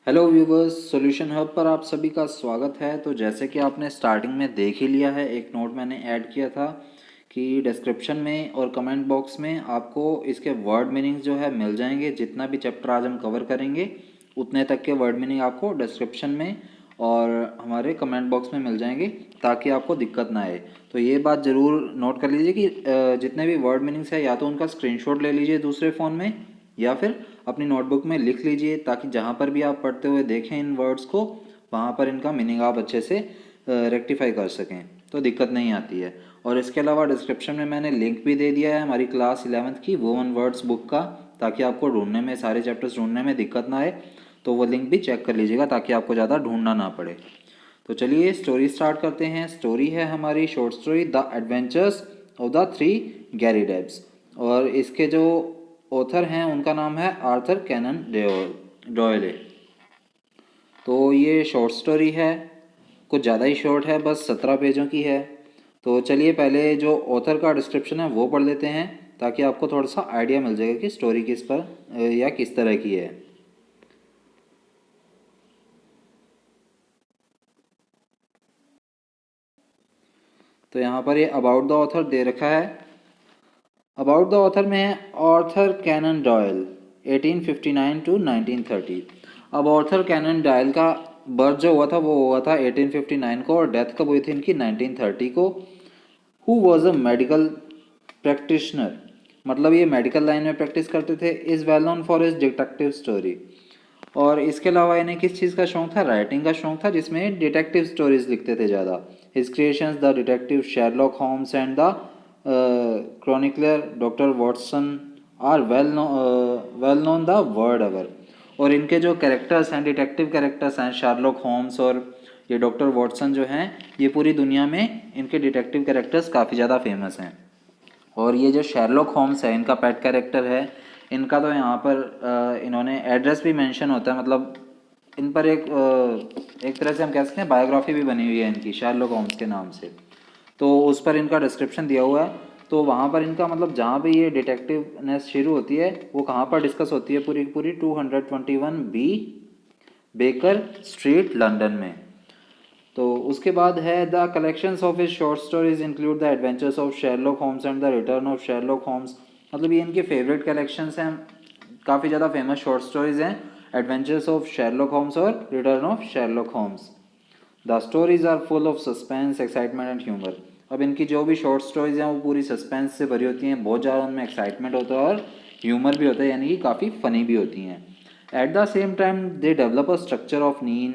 Hello viewers, solution hub पर आप सभी का स्वागत है। तो जैसे कि आपने स्टार्टिंग में देख ही लिया है, एक नोट मैंने ऐड किया था कि डिस्क्रिप्शन में और कमेंट बॉक्स में आपको इसके वर्ड मीनिंग्स जो है मिल जाएंगे। जितना भी चैप्टर आज हम कवर करेंगे उतने तक के वर्ड मीनिंग आपको डिस्क्रिप्शन में और हमारे कमेंट बॉक्स में मिल जाएंगे, ताकि आपको दिक्कत ना आए। तो ये बात ज़रूर नोट कर लीजिए कि जितने भी वर्ड मीनिंग्स है या तो उनका स्क्रीनशॉट ले लीजिए दूसरे फ़ोन में, या फिर अपनी नोटबुक में लिख लीजिए, ताकि जहाँ पर भी आप पढ़ते हुए देखें इन वर्ड्स को, वहाँ पर इनका मीनिंग आप अच्छे से रेक्टिफाई कर सकें, तो दिक्कत नहीं आती है। और इसके अलावा डिस्क्रिप्शन में मैंने लिंक भी दे दिया है हमारी क्लास 11th की वुमन वर्ड्स बुक का, ताकि आपको ढूंढने में, सारे चैप्टर्स ढूंढने में दिक्कत ना आए। तो वो लिंक भी चेक कर लीजिएगा ताकि आपको ज़्यादा ढूंढना ना पड़े। तो चलिए स्टोरी स्टार्ट करते हैं। स्टोरी है हमारी short story the adventures of the three Gary debts, और इसके जो ऑथर हैं उनका नाम है आर्थर कैनन डॉयले। तो ये शॉर्ट स्टोरी है, कुछ ज़्यादा ही शॉर्ट है, बस 17 पेजों की है। तो चलिए पहले जो ऑथर का डिस्क्रिप्शन है वो पढ़ लेते हैं, ताकि आपको थोड़ा सा आइडिया मिल जाएगा कि स्टोरी किस पर या किस तरह की है। तो यहाँ पर ये अबाउट द ऑथर दे रखा है। अबाउट द ऑथर में है आर्थर कैनन डॉयल 1859 टू 1930। अब आर्थर कैनन डॉयल का बर्थ जो हुआ था वो हुआ था 1859 को, और डेथ कब हुई थी इनकी 1930 को। Who was a medical practitioner, मतलब ये मेडिकल लाइन में प्रैक्टिस करते थे। Is well known for his detective story, और इसके अलावा इन्हें किस चीज़ का शौक था? राइटिंग का शौक था, जिसमें डिटेक्टिव स्टोरीज लिखते थे ज़्यादा। His creations the detective Sherlock Holmes and the chronicler doctor Watson are well known the world ever. और इनके जो कैरेक्टर्स हैं, डिटेक्टिव कैरेक्टर्स हैं, शार्लॉक होम्स और ये डॉक्टर वॉटसन जो हैं, ये पूरी दुनिया में इनके डिटेक्टिव कैरेक्टर्स काफ़ी ज़्यादा फेमस हैं। और ये जो शेरलॉक होम्स है, इनका पेट कैरेक्टर है। इनका तो यहाँ पर इन्होंने एड्रेस भी मेंशन होता है, मतलब इन पर एक तरह से हम कह सकते हैं बायोग्राफी भी बनी हुई है इनकी, शेरलॉक होम्स के नाम से। तो उस पर इनका डिस्क्रिप्शन दिया हुआ है। तो वहाँ पर इनका मतलब जहाँ पे ये डिटेक्टिवनेस शुरू होती है वो कहाँ पर डिस्कस होती है पूरी पूरी 221 बी बेकर स्ट्रीट लंदन में। तो उसके बाद है the collections of his short stories include the adventures of Sherlock Holmes and the return of Sherlock Holmes. मतलब ये इनके फेवरेट कलेक्शंस हैं, काफ़ी ज़्यादा फेमस शॉर्ट स्टोरीज हैं, एडवेंचर्स ऑफ शेरलॉक होम्स और return of Sherlock Holmes. The stories are full of suspense excitement and humour. अब इनकी जो भी शॉर्ट स्टोरीज हैं वो पूरी सस्पेंस से भरी होती हैं, बहुत ज़्यादा उनमें एक्साइटमेंट होता है और ह्यूमर भी होता है, यानी कि काफ़ी फ़नी भी होती हैं। At the same time they develop a structure of keen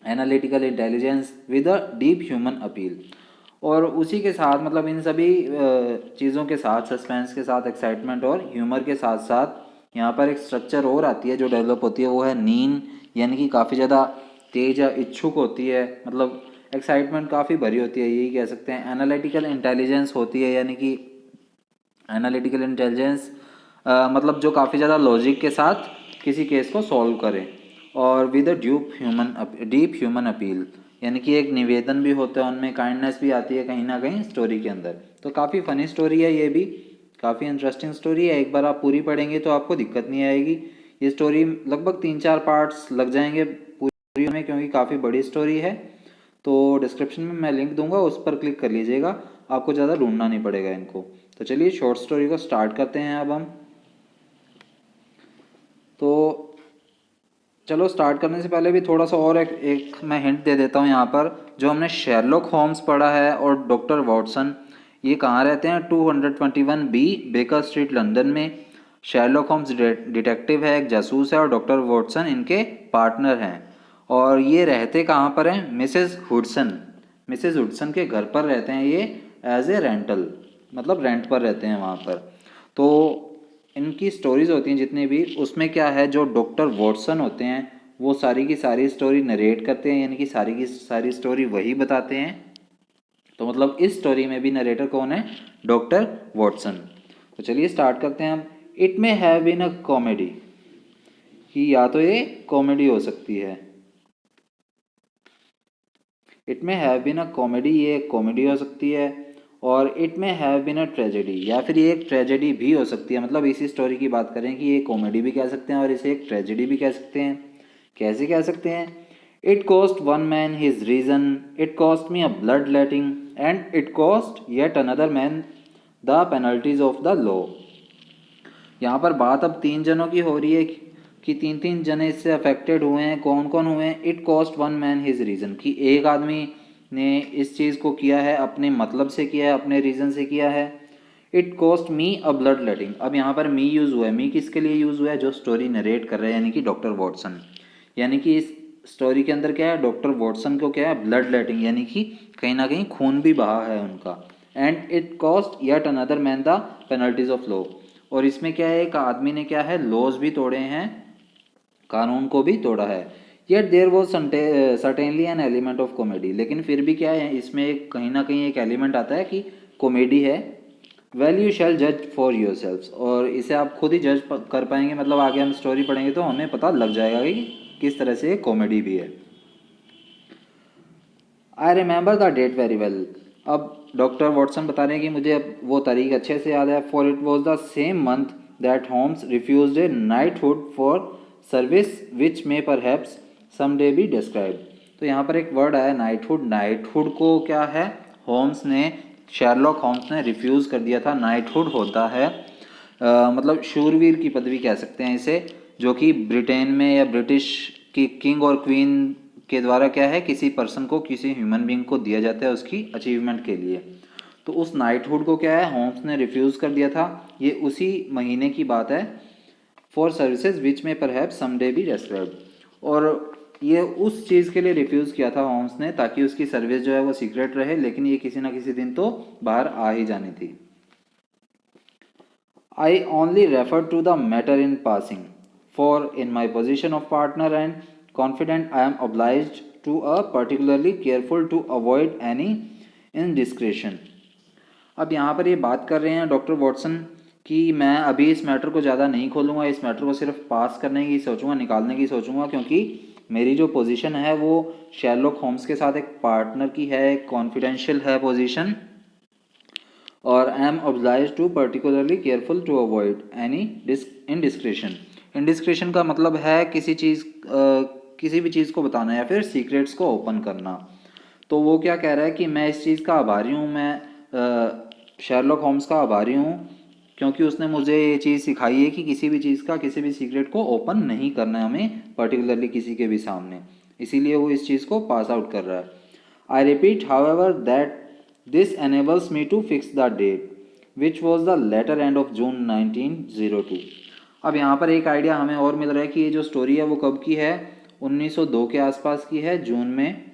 analytical intelligence with a deep human appeal. और उसी के साथ, मतलब इन सभी चीज़ों के साथ, सस्पेंस के साथ, एक्साइटमेंट और ह्यूमर के साथ साथ यहाँ पर एक स्ट्रक्चर और आती है जो डेवलप होती है, वो है नीन, यानी कि काफ़ी ज़्यादा तेज या इच्छुक होती है, मतलब एक्साइटमेंट काफ़ी भरी होती है, यही कह सकते हैं। एनालिटिकल इंटेलिजेंस होती है, यानी कि एनालिटिकल इंटेलिजेंस मतलब जो काफ़ी ज़्यादा लॉजिक के साथ किसी केस को सॉल्व करें। और with a deep human appeal, यानी कि एक निवेदन भी होता है उनमें, काइंडनेस भी आती है कहीं ना कहीं स्टोरी के अंदर। तो काफ़ी फ़नी स्टोरी है, ये भी काफ़ी इंटरेस्टिंग स्टोरी है। एक बार आप पूरी पढ़ेंगे तो आपको दिक्कत नहीं आएगी। ये स्टोरी लगभग 3-4 पार्ट्स लग जाएंगे पूरी में, क्योंकि काफ़ी बड़ी स्टोरी है। तो डिस्क्रिप्शन में मैं लिंक दूंगा, उस पर क्लिक कर लीजिएगा, आपको ज़्यादा ढूंढना नहीं पड़ेगा इनको। तो चलिए शॉर्ट स्टोरी को स्टार्ट करते हैं अब हम। तो चलो स्टार्ट करने से पहले भी थोड़ा सा और एक मैं हिंट दे देता हूँ यहाँ पर। जो हमने शेरलॉक होम्स पढ़ा है और डॉक्टर वॉटसन, ये कहाँ रहते हैं? 221 बी बेकर स्ट्रीट लंदन में। शेरलॉक होम्स डिटेक्टिव है, एक जासूस है, और डॉक्टर वॉटसन इनके पार्टनर हैं। और ये रहते कहाँ पर हैं? मिसेस हुडसन के घर पर रहते हैं ये, एज ए रेंटल, मतलब रेंट पर रहते हैं वहाँ पर। तो इनकी स्टोरीज होती हैं जितनी भी, उसमें क्या है, जो डॉक्टर वॉटसन होते हैं वो सारी की सारी स्टोरी नरेट करते हैं, यानी कि सारी की सारी स्टोरी वही बताते हैं। तो मतलब इस स्टोरी में भी नरेटर कौन है? Doctor Watson. तो चलिए स्टार्ट करते हैं हम। It may have been a comedy, कि या तो ये कॉमेडी हो सकती है। It may have been a comedy, ये एक कॉमेडी हो सकती है। और it may have been a tragedy, या फिर ये एक ट्रेजेडी भी हो सकती है। मतलब इसी स्टोरी की बात करें कि ये कॉमेडी भी कह सकते हैं और इसे एक ट्रेजेडी भी कह सकते हैं, कैसे कह सकते हैं? It cost one man his reason, it cost me a blood letting, and it cost yet another man the penalties of the law. यहाँ पर बात अब 3 जनों की हो रही है कि 3 जने इससे अफेक्टेड हुए हैं। कौन कौन हुए हैं? It cost one man his reason, कि एक आदमी ने इस चीज़ को किया है, अपने मतलब से किया है, अपने रीज़न से किया है। It cost me a blood लेटिंग, अब यहाँ पर मी यूज़ हुआ है। मी किसके लिए यूज़ हुआ है? जो स्टोरी नरेट कर रहे हैं, यानी कि डॉक्टर वॉटसन। यानी कि इस स्टोरी के अंदर क्या है? डॉक्टर वॉटसन को क्या है? ब्लड लेटिंग, यानी कि कहीं ना कहीं खून भी बहा है उनका। And it cost yet another man the penalties of law, और इसमें क्या है? एक आदमी ने क्या है? लॉज भी तोड़े हैं, कानून को भी तोड़ा है। Yet there was certainly an element of comedy, लेकिन फिर भी क्या है? इसमें एक कहीं ना कहीं एक एलिमेंट आता है कि कॉमेडी है। वेल यू शैल जज फॉर योर सेल्फ, और इसे आप खुद ही जज कर पाएंगे, मतलब आगे हम स्टोरी पढ़ेंगे तो हमें पता लग जाएगा कि किस तरह से कॉमेडी भी है। I remember the date very well, अब डॉक्टर वॉटसन बता रहे हैं कि मुझे अब वो तारीख अच्छे से याद है। For it was the same month that Holmes refuse a knighthood for service which may perhaps someday be describe. तो यहाँ पर एक वर्ड आया नाइटहुड। नाइटहुड को क्या है? होम्स ने, शेरलॉक होम्स ने रिफ्यूज़ कर दिया था। नाइटहुड होता है मतलब शूरवीर की पदवी कह सकते हैं इसे, जो कि ब्रिटेन में या ब्रिटिश की किंग और क्वीन के द्वारा क्या है? किसी पर्सन को, किसी ह्यूमन बींग को दिया जाता है उसकी अचीवमेंट के लिए। तो उस नाइटहुड को क्या है? होम्स ने रिफ्यूज़ कर दिया था। ये उसी महीने की बात है। फॉर सर्विसेज विच में परहैप्स समडे बी डिस्क्राइब्ड, और ये उस चीज़ के लिए रिफ्यूज़ किया था होम्स ने ताकि उसकी सर्विस जो है वो सीक्रेट रहे, लेकिन ये किसी ना किसी दिन तो बाहर आ ही जानी थी। I only refer to the matter in passing, for in my position of partner and confidant I am obliged to a particularly careful to avoid any indiscretion। अब यहाँ पर ये बात कर रहे हैं डॉक्टर वॉटसन कि मैं अभी इस मैटर को ज़्यादा नहीं खोलूँगा, इस मैटर को सिर्फ पास करने की सोचूंगा, निकालने की सोचूंगा, क्योंकि मेरी जो पोजीशन है वो शेरलॉक होम्स के साथ एक पार्टनर की है, एक कॉन्फिडेंशियल है पोजीशन, और I am obliged to particularly careful to avoid any indiscretion. Indiscretion का मतलब है किसी चीज़ किसी भी चीज़ को बताना या फिर सीक्रेट्स को ओपन करना। तो वो क्या कह रहा है कि मैं इस चीज़ का आभारी हूँ, मैं शेरलॉक होम्स का आभारी हूँ, क्योंकि उसने मुझे ये चीज़ सिखाई है कि किसी भी चीज़ का, किसी भी सीक्रेट को ओपन नहीं करना है हमें, पर्टिकुलरली किसी के भी सामने। इसीलिए वो इस चीज़ को पास आउट कर रहा है। I repeat however that this enables me to fix the date, which was the latter end of June 1902। अब यहाँ पर एक आइडिया हमें और मिल रहा है कि ये जो स्टोरी है वो कब की है? 1902 के आसपास की है, जून में।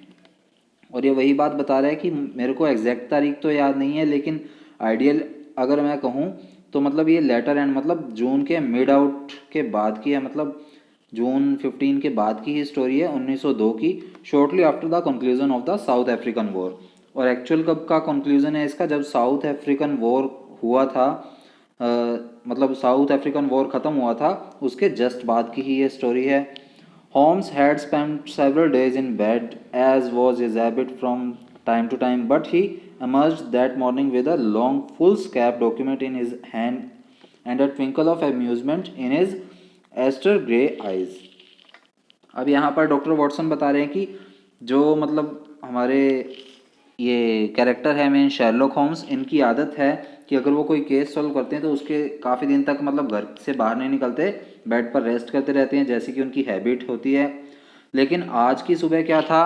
और ये वही बात बता रहा है कि मेरे को एग्जैक्ट तारीख तो याद नहीं है, लेकिन आइडियल अगर मैं कहूँ तो मतलब ये लेटर एंड मतलब जून के मिड आउट के बाद की है, मतलब जून 15 के बाद की ही स्टोरी है, 1902 की, shortly after the conclusion of the south African war. और एक्चुअल कब का कंक्लूजन है इसका? जब साउथ अफ्रीकन वॉर हुआ था, मतलब साउथ अफ्रीकन वॉर ख़त्म हुआ था उसके जस्ट बाद की ही ये स्टोरी है। Holmes had spent several days in bed, as was his habit from time to time, but he emerged that morning with a long foolscap document in his hand and a twinkle of amusement in his aster grey eyes। अब यहाँ पर doctor Watson बता रहे हैं कि जो मतलब हमारे ये कैरेक्टर है मेन शेरलॉक होम्स, इनकी आदत है कि अगर वो कोई केस सॉल्व करते हैं तो उसके काफ़ी दिन तक मतलब घर से बाहर नहीं निकलते, बेड पर रेस्ट करते रहते हैं, जैसे कि उनकी हैबिट होती है। लेकिन आज की सुबह क्या था?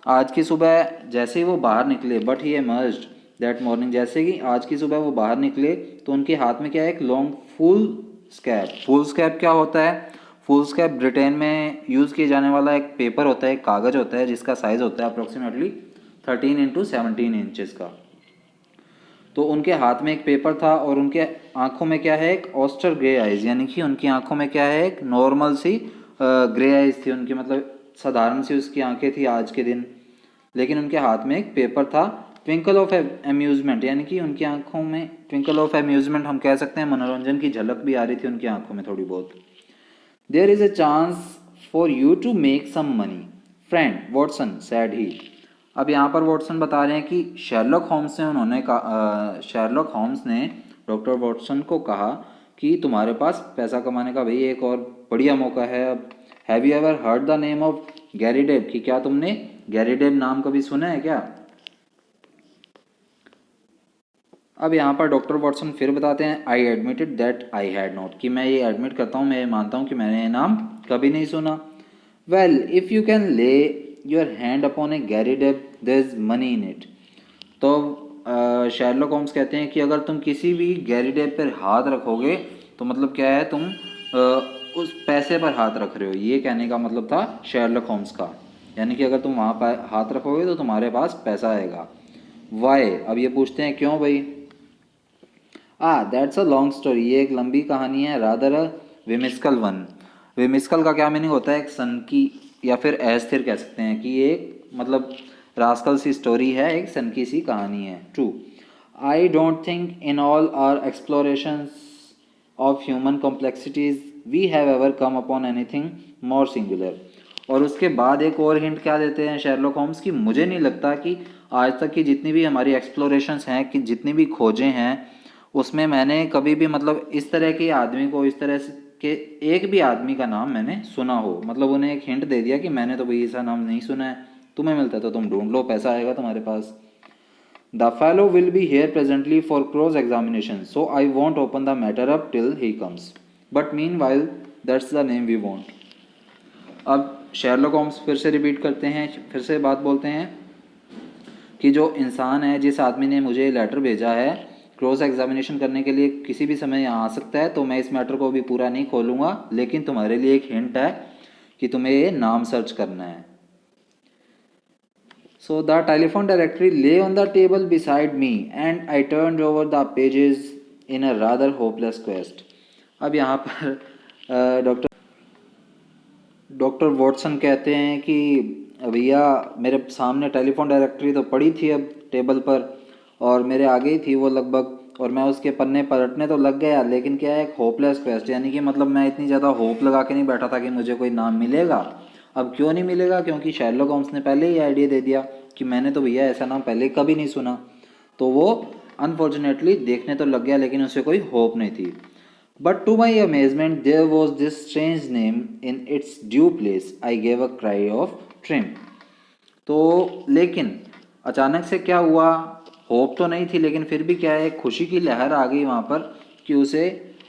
आज की सुबह जैसे ही वो बाहर निकले, but he emerged that morning, जैसे कि आज की सुबह वो बाहर निकले तो उनके हाथ में क्या है? एक लॉन्ग फुल स्कैप। फुल स्कैप क्या होता है? फुल स्कैप ब्रिटेन में यूज़ किए जाने वाला एक पेपर होता है, एक कागज़ होता है जिसका साइज़ होता है अप्रोक्सीमेटली 13 इंटू 17 इंचज़ का। तो उनके हाथ में एक पेपर था और उनके आंखों में क्या है? एक ऑस्टर ग्रे आइज़, यानी कि उनकी आंखों में क्या है? एक नॉर्मल सी ग्रे आइज़ थी उनकी, मतलब साधारण सी उसकी आंखें थी आज के दिन, लेकिन उनके हाथ में एक पेपर था। ट्विंकल ऑफ अम्यूज़मेंट, यानी कि उनकी आंखों में ट्विंकल ऑफ अम्यूज़मेंट हम कह सकते हैं, मनोरंजन की झलक भी आ रही थी उनकी आंखों में थोड़ी बहुत। There is a chance for you to make some money friend Watson said he. अब यहाँ पर वॉटसन बता रहे हैं कि शेरलॉक होम्स ने शेरलॉक होम्स ने डॉक्टर वॉटसन को कहा कि तुम्हारे पास पैसा कमाने का भाई एक और बढ़िया मौका है, अब have you ever heard the name of Garrideb, कि क्या तुमने गैरी डेब नाम कभी सुना है क्या? अब यहाँ पर डॉक्टर वॉटसन फिर बताते हैं I admitted that I had not, कि मैं ये एडमिट करता हूँ, मैं ये मानता हूँ कि मैंने ये नाम कभी नहीं सुना। Well if you can lay your hand upon a Garrideb there is money in it. तो शेरलॉक होम्स कहते हैं कि अगर तुम किसी भी गैरी डेब पर हाथ रखोगे तो मतलब क्या है, तुम उस पैसे पर हाथ रख रहे हो, ये कहने का मतलब था शेरलॉक होम्स का। यानी कि अगर तुम वहाँ पर हाथ रखोगे तो तुम्हारे पास पैसा आएगा। वाई, अब ये पूछते हैं क्यों भाई? दैट्स अ लॉन्ग स्टोरी, ये एक लंबी कहानी है। रादर अ विमिस्कल वन। विमिस्कल का क्या मीनिंग होता है? एक सनकी या फिर अस्थिर कह सकते हैं, कि ये एक मतलब रास्कल सी स्टोरी है, एक सनकी सी कहानी है। True, I don't think in all our explorations of human complexities we have ever come upon anything more singular. और उसके बाद एक और हिंट क्या देते हैं शेरलॉक होम्स की, मुझे नहीं लगता कि आज तक की जितनी भी हमारी एक्सप्लोरेशंस हैं, कि जितनी भी खोजें हैं, उसमें मैंने कभी भी मतलब इस तरह के आदमी को, इस तरह के एक भी आदमी का नाम मैंने सुना हो। मतलब उन्हें एक हिंट दे दिया कि मैंने तो भाई ऐसा नाम नहीं सुना है, तुम्हें मिलता है तो तुम ढूंढ लो, पैसा आएगा तुम्हारे पास। The fellow will be here presently for cross examination, so I want open the matter up till he comes, but meanwhile that's the name we want. अब शेरलॉक होम्स फिर से रिपीट करते हैं, फिर से बात बोलते हैं कि जो इंसान है, जिस आदमी ने मुझे लेटर भेजा है क्रॉस एग्जामिनेशन करने के लिए, किसी भी समय यहाँ आ सकता है, तो मैं इस मैटर को भी पूरा नहीं खोलूँगा, लेकिन तुम्हारे लिए एक हिंट है कि तुम्हें ये नाम सर्च करना है। सो द टेलीफोन डायरेक्टरी ले on the table beside me and I turn over the pages in a rather hopeless quest. अब यहाँ पर डॉक्टर वॉटसन कहते हैं कि भैया मेरे सामने टेलीफोन डायरेक्टरी तो पड़ी थी अब टेबल पर, और मेरे आगे ही थी वो लगभग, और मैं उसके पन्ने पलटने तो लग गया, लेकिन क्या है, एक होपलेस क्वेस्ट, यानी कि मतलब मैं इतनी ज़्यादा होप लगा के नहीं बैठा था कि मुझे कोई नाम मिलेगा। अब क्यों नहीं मिलेगा? क्योंकि शेरलॉक होम्स ने पहले ही आइडिया दे दिया कि मैंने तो भैया ऐसा नाम पहले कभी नहीं सुना। तो वो अनफॉर्चुनेटली देखने तो लग गया, लेकिन उसे कोई होप नहीं थी। But to my amazement, there was this strange name in its due place. I gave a cry of triumph. तो लेकिन अचानक से क्या हुआ? होप तो नहीं थी, लेकिन फिर भी क्या है, खुशी की लहर आ गई वहाँ पर, कि उसे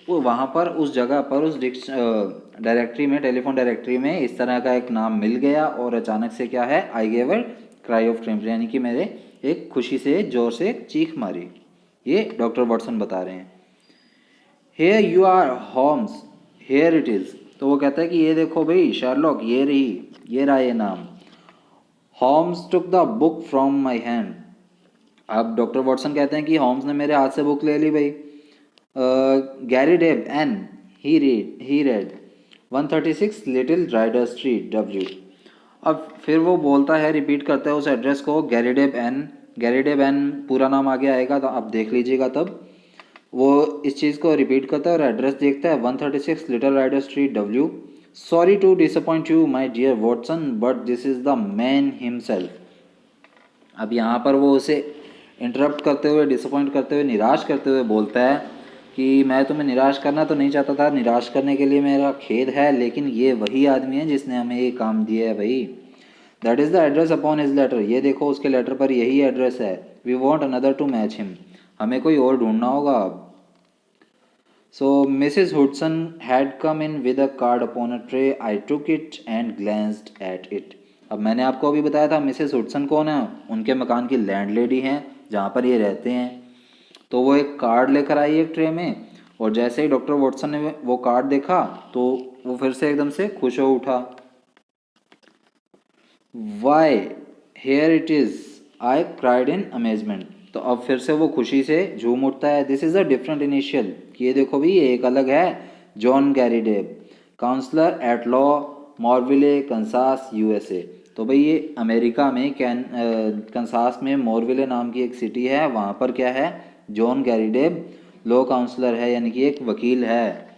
वो वहाँ पर उस जगह पर उस डायरेक्टरी में, टेलीफोन डायरेक्टरी में इस तरह का एक नाम मिल गया, और अचानक से क्या है, I gave a cry of triumph, यानी कि मेरे एक खुशी से जोर से चीख मारी। ये डॉक्टर वॉटसन बता रहे हैं। Here you are Holmes, here it is. तो वो कहता है कि ये देखो भाई शार्लॉक, ये रही, ये रहा ये नाम। Holmes took the book from my hand. अब डॉक्टर वॉटसन कहते हैं कि होम्स ने मेरे हाथ से बुक ले ली भाई। Garrideb N, he read 136 little rider street W. अब फिर वो बोलता है, रिपीट करता है उस एड्रेस को, गैरी डेब एन पूरा नाम आगे आएगा, तो आप देख लीजिएगा तब। वो इस चीज़ को रिपीट करता है और एड्रेस देखता है 136 little rider street W. Sorry to disappoint you my dear Watson, but this is the man himself. अब यहाँ पर वो उसे इंटरप्ट करते हुए, डिसअपॉइंट करते हुए, निराश करते हुए बोलता है कि मैं तुम्हें निराश करना तो नहीं चाहता था, निराश करने के लिए मेरा खेद है, लेकिन ये वही आदमी है जिसने हमें ये काम दिया है भाई। That is the address upon his letter, ये देखो उसके लेटर पर यही एड्रेस है। We want another to match him, हमें कोई और ढूंढना होगा अब। So Mrs. Hudson had come in with a card upon a tray. I took it and glanced at it. अब मैंने आपको अभी बताया था मिसेस हुडसन कौन है, उनके मकान की लैंडलेडी हैं जहाँ पर ये रहते हैं। तो वो एक कार्ड लेकर आई एक ट्रे में, और जैसे ही डॉक्टर वॉटसन ने वो कार्ड देखा तो वो फिर से एकदम से खुश हो उठा। Why here it is, I cried in amazement. तो अब फिर से वो खुशी से झूम उठता है। This is a different initial, कि ये देखो भी, ये एक अलग है। John Garrideb, counsellor at law, Moorville Kansas USA. तो भाई ये अमेरिका में कंसास में मॉरविले नाम की एक सिटी है, वहाँ पर क्या है, John Garrideb law counsellor है, यानी कि एक वकील है।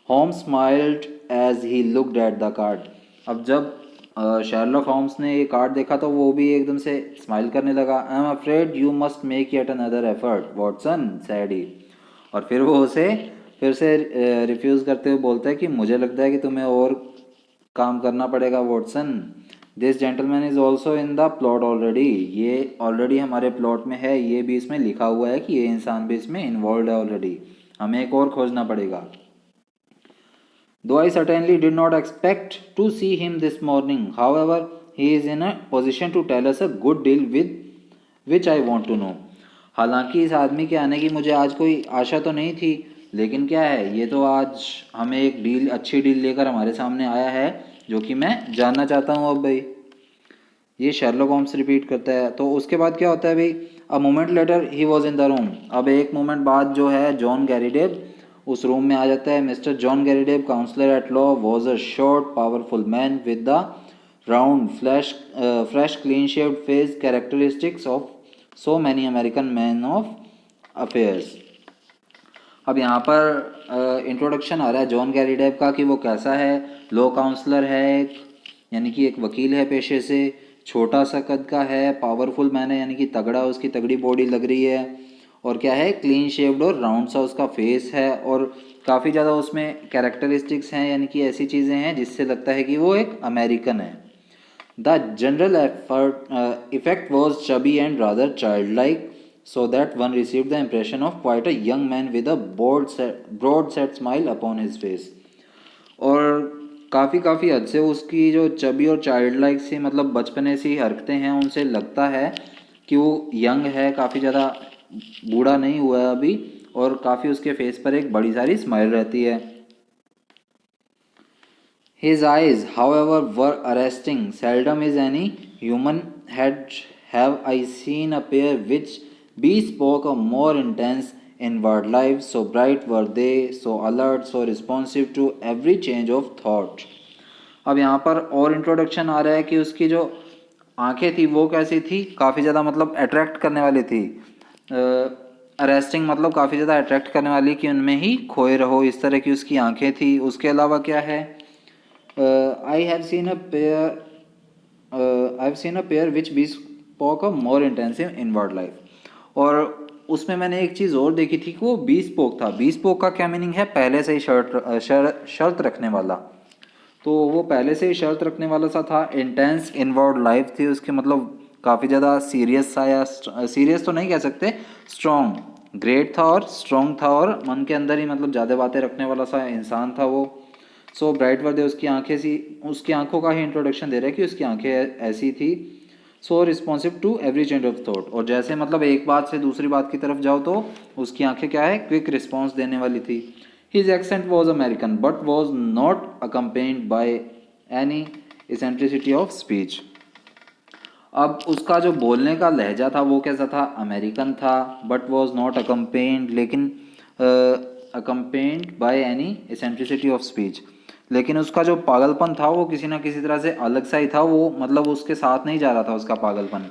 Holmes smiled as he looked at the card. अब जब शार्लॉक होम्स ने ये कार्ड देखा तो वो भी एकदम से स्माइल करने लगा। I am afraid you must make yet another effort Watson, said he. और फिर वो उसे फिर से रिफ्यूज़ करते हुए बोलता है कि मुझे लगता है कि तुम्हें और काम करना पड़ेगा Watson. This gentleman is also in the plot already, ये ऑलरेडी हमारे प्लॉट में है, ये भी इसमें लिखा हुआ है कि ये इंसान भी इसमें इन्वॉल्व है ऑलरेडी, हमें एक और खोजना पड़ेगा। Though I certainly did not expect to see him this morning, however, he is in a position to tell us a good deal with which I want to know. हालांकि इस आदमी के आने की मुझे आज कोई आशा तो नहीं थी, लेकिन क्या है, ये तो आज हमें एक डील, अच्छी डील लेकर हमारे सामने आया है, जो कि मैं जानना चाहता हूँ। अब भाई ये शेरलॉक होम्स रिपीट करता है। तो उसके बाद क्या होता है भाई, a moment later he was in the room. अब एक मोमेंट बाद जो है जॉन गैरीडेब उस रूम में आ जाता है। Mister John Garrideb, counsellor at law, was a short powerful man with the round fresh clean shaved face characteristics of so many American man of affairs. अब यहाँ पर इंट्रोडक्शन आ रहा है जॉन गैरीडेब का कि वो कैसा है। लॉ काउंसलर है, यानी कि एक वकील है पेशे से, छोटा सा कद का है, पावरफुल मैन है यानी कि तगड़ा, उसकी तगड़ी बॉडी लग रही है, और क्या है, क्लीन शेव्ड और राउंड सा उसका फेस है, और काफ़ी ज़्यादा उसमें कैरेक्टरिस्टिक्स हैं, यानी कि ऐसी चीज़ें हैं जिससे लगता है कि वो एक अमेरिकन है। The general effect was chubby and rather child like, so that one received the impression of quite a young man with a broad set smile upon his face। और काफ़ी हद से उसकी जो चबी और चाइल्ड लाइक सी, मतलब बचपने सी हरकतें हैं, उनसे लगता है कि वो यंग है, काफ़ी ज़्यादा बूढ़ा नहीं हुआ है अभी, और काफ़ी उसके फेस पर एक बड़ी सारी स्माइल रहती है। His eyes, however, were arresting. Seldom is any human head have I seen appear which bespoke a more intense inward life. So bright were they, so alert, so responsive to every change of thought। अब यहाँ पर और introduction आ रहा है कि उसकी जो आंखें थी वो कैसी थी, काफ़ी ज़्यादा मतलब अट्रैक्ट करने वाली थी। अरेस्टिंग मतलब काफ़ी ज़्यादा अट्रैक्ट करने वाली, कि उनमें ही खोए रहो, इस तरह की उसकी आंखें थी। उसके अलावा क्या है, I have seen a pair which bespoke a more intensive inward life. और उसमें मैंने एक चीज़ और देखी थी कि वो बी स्पोक था। बी स्पोक का क्या मीनिंग है, पहले से ही शर्त रखने वाला। तो वो पहले से ही शर्त रखने वाला सा था। इंटेंस इनवर्ड लाइफ थी उसकी, मतलब काफ़ी ज़्यादा सीरियस सा, या सीरियस तो नहीं कह सकते, स्ट्रॉन्ग, ग्रेट था और स्ट्रॉन्ग था, और मन के अंदर ही मतलब ज़्यादा बातें रखने वाला सा इंसान था वो। सो ब्राइट वर दे, उसकी आंखें सी, उसकी आंखों का ही इंट्रोडक्शन दे रहा है कि उसकी आंखें ऐसी थी। So responsive to every change of thought, और जैसे मतलब एक बात से दूसरी बात की तरफ जाओ तो उसकी आंखें क्या है, क्विक रिस्पॉन्स देने वाली थी। His accent was American but was not accompanied by any eccentricity of speech. अब उसका जो बोलने का लहजा था वो कैसा था, अमेरिकन था, बट वॉज नॉट अकम्पेन्ड, लेकिन accompanied by any eccentricity of speech, लेकिन उसका जो पागलपन था वो किसी ना किसी तरह से अलग सा ही था। वो मतलब उसके साथ नहीं जा रहा था उसका पागलपन।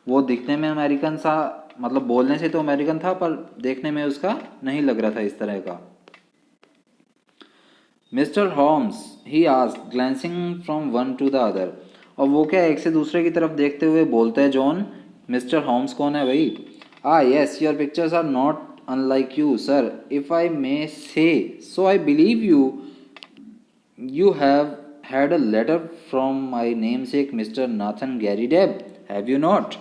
वो दिखने में अमेरिकन सा, मतलब बोलने से तो अमेरिकन था, पर देखने में उसका नहीं लग रहा था इस तरह का। Mister Holmes, he asked, glancing from one to the other. और वो क्या, एक से दूसरे की तरफ देखते हुए बोलते हैं जॉन, मिस्टर होम्स कौन है भाई? Yes, your pictures are not unlike you sir, if I may say so I believe you. You have had a letter from my namesake Mr. Nathan Garrideb, have you not?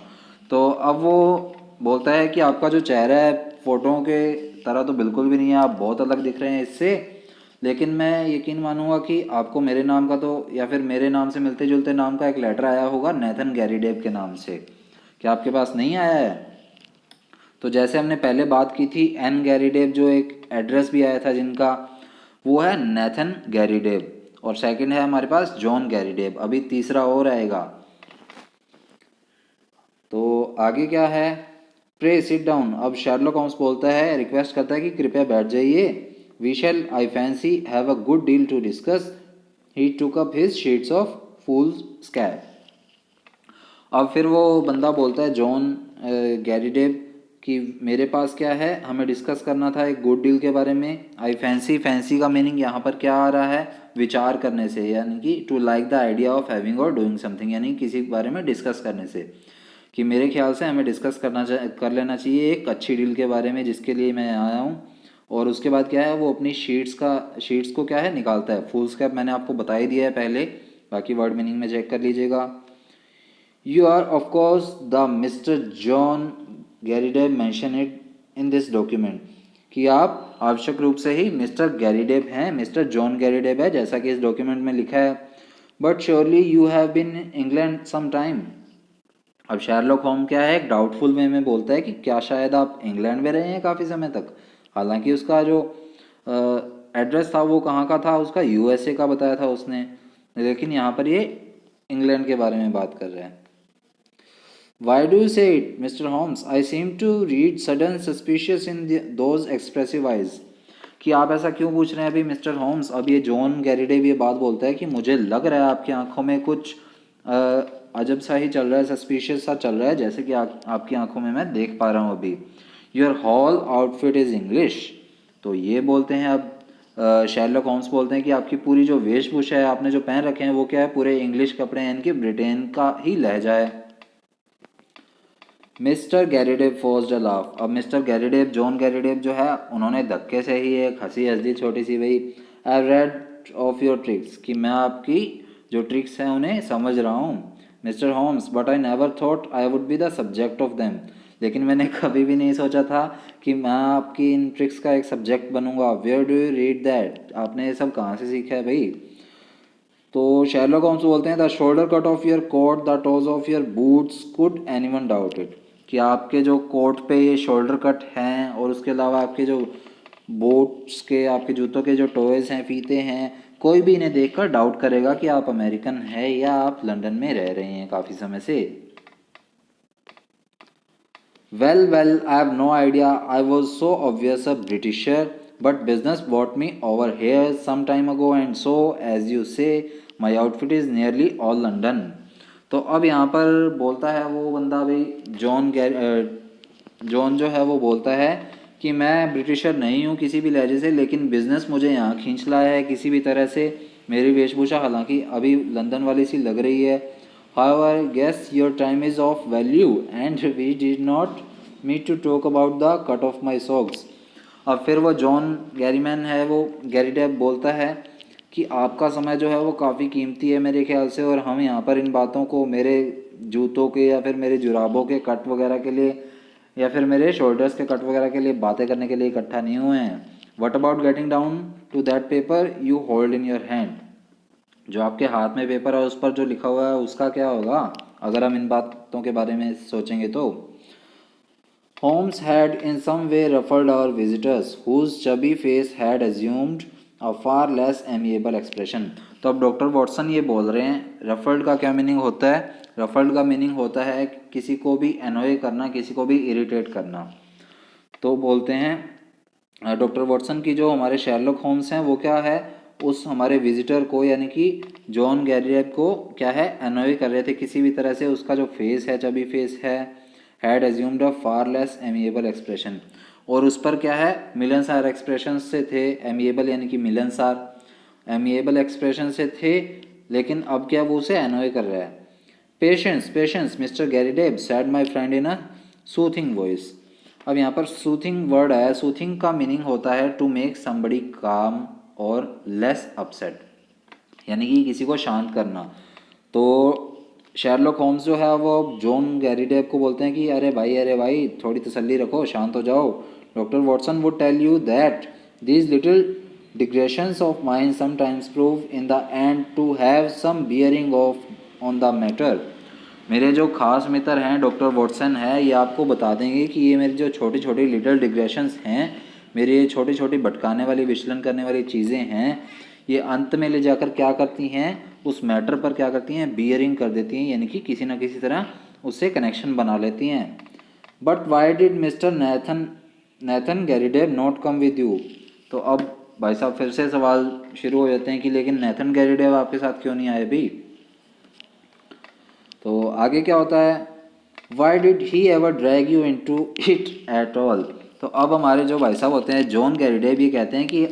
तो अब वो बोलता है कि आपका जो चेहरा है फ़ोटों के तरह तो बिल्कुल भी नहीं है, आप बहुत अलग दिख रहे हैं इससे, लेकिन मैं यकीन मानूंगा कि आपको मेरे नाम का तो, या फिर मेरे नाम से मिलते जुलते नाम का एक लेटर आया होगा नेथन गैरीडेब के नाम से। क्या आपके पास नहीं आया है? तो जैसे हमने पहले बात की थी, एन गैरीडेब जो एक एड्रेस भी आया था जिनका, वो है नेथन गैरीडेब, और सेकंड है हमारे पास जॉन गैरीडेब, अभी तीसरा और आएगा। तो आगे क्या है, प्रे सिट डाउन। अब शेरलॉक होम्स बोलता है, रिक्वेस्ट करता है कि कृपया बैठ जाइए। We shall I fancy have a good deal to discuss. He took up his sheets of foolscap. अब फिर वो बंदा बोलता है जॉन गैरीडेब कि मेरे पास क्या है, हमें डिस्कस करना था एक गुड डील के बारे में। आई फैंसी, फैंसी का मीनिंग यहाँ पर क्या आ रहा है, विचार करने से, यानी कि to like the idea of having और डूइंग समथिंग, यानी किसी के बारे में डिस्कस करने से, कि मेरे ख्याल से हमें डिस्कस कर लेना चाहिए एक अच्छी डील के बारे में जिसके लिए मैं आया हूँ। और उसके बाद क्या है, वो अपनी शीट्स को क्या है निकालता है। फुल स्केप मैंने आपको बता ही दिया है पहले, बाकी वर्ड मीनिंग में चेक कर लीजिएगा। You are of course the mister John Garrideb mention it in this document, कि आप आवश्यक रूप से ही मिस्टर गैरीडेब हैं, मिस्टर जॉन गैरीडेब है जैसा कि इस डॉक्यूमेंट में लिखा है। But surely you have been in England some time. अब शेरलॉक होम क्या है, एक डाउटफुल वे में बोलता है कि क्या शायद आप इंग्लैंड में रहे हैं काफ़ी समय तक। हालांकि उसका जो एड्रेस था वो कहाँ का था, उसका यूएसए का बताया था उसने, लेकिन यहाँ पर ये इंग्लैंड के बारे में बात कर रहे हैं। Why do you say it mister Holmes, I seem to read sudden suspicious in those expressive eyes, कि आप ऐसा क्यों पूछ रहे हैं अभी मिस्टर होम्स। अब ये जॉन गैरीडेव ये बात बोलता है कि मुझे लग रहा है आपकी आंखों में कुछ अजब सा ही चल रहा है, सस्पिशियस सा चल रहा है, जैसे कि आपकी आंखों में मैं देख पा रहा हूँ अभी। Your whole outfit is English. तो ये बोलते हैं अब शेरलॉक होम्स बोलते हैं कि आपकी पूरी जो वेशभूषा है, आपने जो पहन रखे हैं वो क्या है, पूरे इंग्लिश कपड़े हैं, इनके ब्रिटेन का ही लहजा है। Mister Garrideb forced a laugh. अब मिस्टर गैरीडेव, जॉन गैरीडेव जो है, उन्होंने धक्के से ही एक हंसी हंस दी छोटी सी, भाई I rid of your tricks, कि मैं आपकी जो ट्रिक्स हैं उन्हें समझ रहा हूँ mister Holmes, but I never thought I would be the subject of them. लेकिन मैंने कभी भी नहीं सोचा था कि मैं आपकी इन ट्रिक्स का एक सब्जेक्ट बनूंगा। Where do you read that, आपने ये सब कहाँ से सीखा है भाई। तो शेरलॉक होम्स बोलते हैं the shoulder cut of your coat, the toes of your boots, could anyone doubt it, कि आपके जो कोट पे ये शोल्डर कट हैं और उसके अलावा आपके जो बूट्स के, आपके जूतों के जो टोएज हैं, फीते हैं, कोई भी इन्हें देखकर डाउट करेगा कि आप अमेरिकन हैं या आप लंदन में रह रहे हैं काफ़ी समय से। Well well, I have no idea, I was so obvious a Britisher, but business brought me over here some time ago and so as you say my outfit is nearly all London। तो अब यहाँ पर बोलता है वो बंदा भाई, John जो है वो बोलता है कि मैं ब्रिटिशर नहीं हूँ किसी भी लहजे से, लेकिन बिजनेस मुझे यहाँ खींच लाया है किसी भी तरह से। मेरी वेशभूषा हालांकि अभी लंदन वाली सी लग रही है। However, I guess your time is of value and we did not meet to talk about the cut of my socks। अब फिर वो जॉन गैरीमैन है, वो गैरीडेब बोलता है कि आपका समय जो है वो काफ़ी कीमती है मेरे ख्याल से, और हम यहाँ पर इन बातों को मेरे जूतों के या फिर मेरे जुराबों के कट वगैरह के लिए या फिर मेरे शोल्डर्स के कट वगैरह के लिए बातें करने के लिए इकट्ठा नहीं हुए हैं। What about getting down to that paper you hold in your hand, जो आपके हाथ में पेपर है उस पर जो लिखा हुआ है उसका क्या होगा, अगर हम इन बातों के बारे में सोचेंगे तो। Holmes had in some way ruffled our visitors, whose chubby face had assumed a far less amiable expression। तो अब डॉक्टर वॉटसन ये बोल रहे हैं, रफल्ड का क्या मीनिंग होता है। रफल्ड का मीनिंग होता है किसी को भी एनॉय करना, किसी को भी इरिटेट करना। तो बोलते हैं डॉक्टर वॉटसन की जो हमारे शेरलॉक होम्स हैं वो क्या है, उस हमारे विजिटर को यानी कि जॉन गैरीडेब को क्या है, एनॉय कर रहे थे किसी भी तरह से। उसका जो फेस है, चबी फेस है, had assumed a far less amiable expression, और उस पर क्या है, मिलनसार एक्सप्रेशन से थे। एमिएबल यानी कि मिलनसार, एमिएबल एक्सप्रेशन से थे, लेकिन अब क्या वो उसे एनॉय कर रहा है। Patience patience mister Garrideb said my friend in a soothing voice. अब यहाँ पर सूथिंग वर्ड आया। सूथिंग का मीनिंग होता है टू मेक समबडी काम और लेस अपसेट, यानी कि किसी को शांत करना। तो शेरलॉक होम्स जो है वो जॉन गैरीडेब को बोलते हैं कि अरे भाई थोड़ी तसल्ली रखो, शांत हो जाओ। Doctor Watson would tell you that these little digressions of mine sometimes prove in the end to have some bearing of on the matter। मेरे जो खास मित्र हैं डॉक्टर वॉटसन है, ये आपको बता देंगे कि ये मेरी जो छोटी छोटी लिटिल डिग्रेशंस हैं, मेरी ये छोटी छोटी भटकाने वाली, विचलन करने वाली चीज़ें हैं, ये अंत में ले जाकर क्या करती हैं, उस मैटर पर क्या करती हैं, बियरिंग कर देती हैं, यानी कि किसी न किसी तरह उससे कनेक्शन बना लेती हैं। But why did mister Nathan Garrideb not come with you. तो अब भाई साहब फिर से सवाल शुरू हो जाते हैं कि लेकिन नेथन गैरीडेब आपके साथ क्यों नहीं आए भी। तो आगे क्या होता है, why did he ever drag you into it at all. तो अब हमारे जो भाई साहब होते हैं जॉन गैरीडेब, ये कहते हैं कि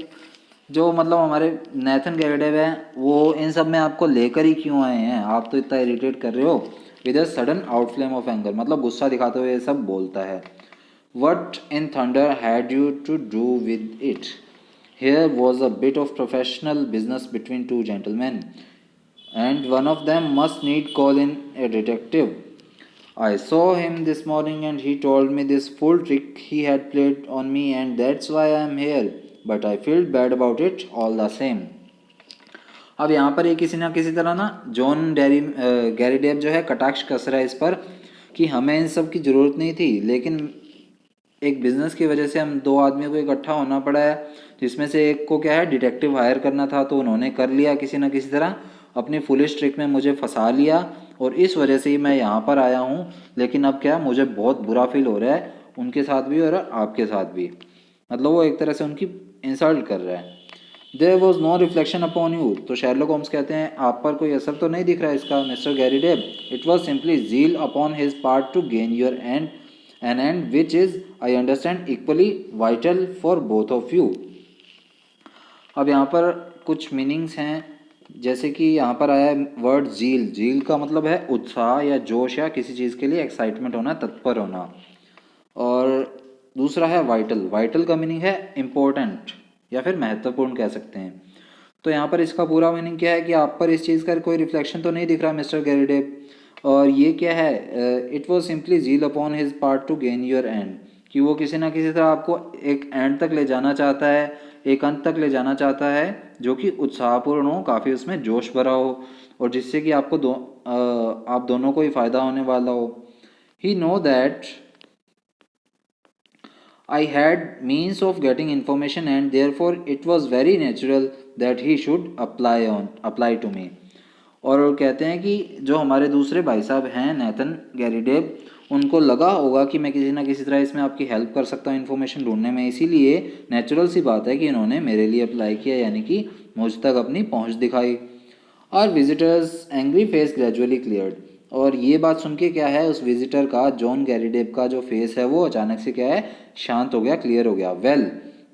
जो मतलब हमारे नेथन गैरीडेब हैं वो इन सब में आपको लेकर ही क्यों आए हैं, आप तो इतना इरिटेट कर रहे हो। With a sudden outflame of anger, मतलब गुस्सा दिखाते हुए ये सब बोलता है। What in thunder had you to do with it? Here was a bit of professional business between two gentlemen, and one of them must need call in a detective. I saw him this morning and he told me this full trick he had played on me, and that's why I am here. But I feel bad about it all the same. अब यहाँ पर ये किसी ना किसी तरह ना Gary Depp जो है कटाक्ष कस रहा है इस पर कि हमें इन सब की ज़रूरत नहीं थी, लेकिन एक बिज़नेस की वजह से हम दो आदमियों को इकट्ठा होना पड़ा है, जिसमें से एक को क्या है डिटेक्टिव हायर करना था, तो उन्होंने कर लिया किसी ना किसी तरह, अपनी फुलिश ट्रिक में मुझे फंसा लिया और इस वजह से ही मैं यहाँ पर आया हूँ। लेकिन अब क्या मुझे बहुत बुरा फील हो रहा है, उनके साथ भी और आपके साथ भी। मतलब वो एक तरह से उनकी इंसल्ट कर रहा है। There was no reflection upon you. तो शेरलॉक होम्स कहते हैं आप पर कोई असर तो नहीं दिख रहा है इसका mister Garrideb. It was simply zeal upon his part to gain your end, an end which is I understand equally vital for both of you. अब यहाँ पर कुछ मीनिंग्स हैं, जैसे कि यहाँ पर आया वर्ड जील। जील का मतलब है उत्साह या जोश या किसी चीज़ के लिए एक्साइटमेंट होना, तत्पर होना। और दूसरा है वाइटल। वाइटल का मीनिंग है इम्पोर्टेंट या फिर महत्वपूर्ण कह सकते हैं। तो यहाँ पर इसका पूरा मीनिंग क्या है कि आप पर इस चीज़ का कोई रिफ्लेक्शन तो नहीं दिख रहा मिस्टर गैरी डेप। और ये क्या है, it was simply zeal upon his part to gain your end, कि वो किसी ना किसी तरह आपको एक एंड तक ले जाना चाहता है, एक अंत तक ले जाना चाहता है जो कि उत्साहपूर्ण हो, काफ़ी उसमें जोश भरा हो और जिससे कि आप दोनों को ही फ़ायदा होने वाला हो। He know that I had means of getting information and therefore it was very natural that he should apply to me. और वो कहते हैं कि जो हमारे दूसरे भाई साहब हैं नेथन गैरी डेप, उनको लगा होगा कि मैं किसी ना किसी तरह इसमें आपकी हेल्प कर सकता हूँ इन्फॉर्मेशन ढूंढने में, इसीलिए नेचुरल सी बात है कि इन्होंने मेरे लिए अप्लाई किया, यानी कि मुझ तक अपनी पहुँच दिखाई। और visitors angry face gradually cleared. और ये बात सुन के क्या है, उस विजिटर का, जॉन गैरी डेप का जो फेस है वो अचानक से क्या है, शांत हो गया, क्लियर हो गया। Well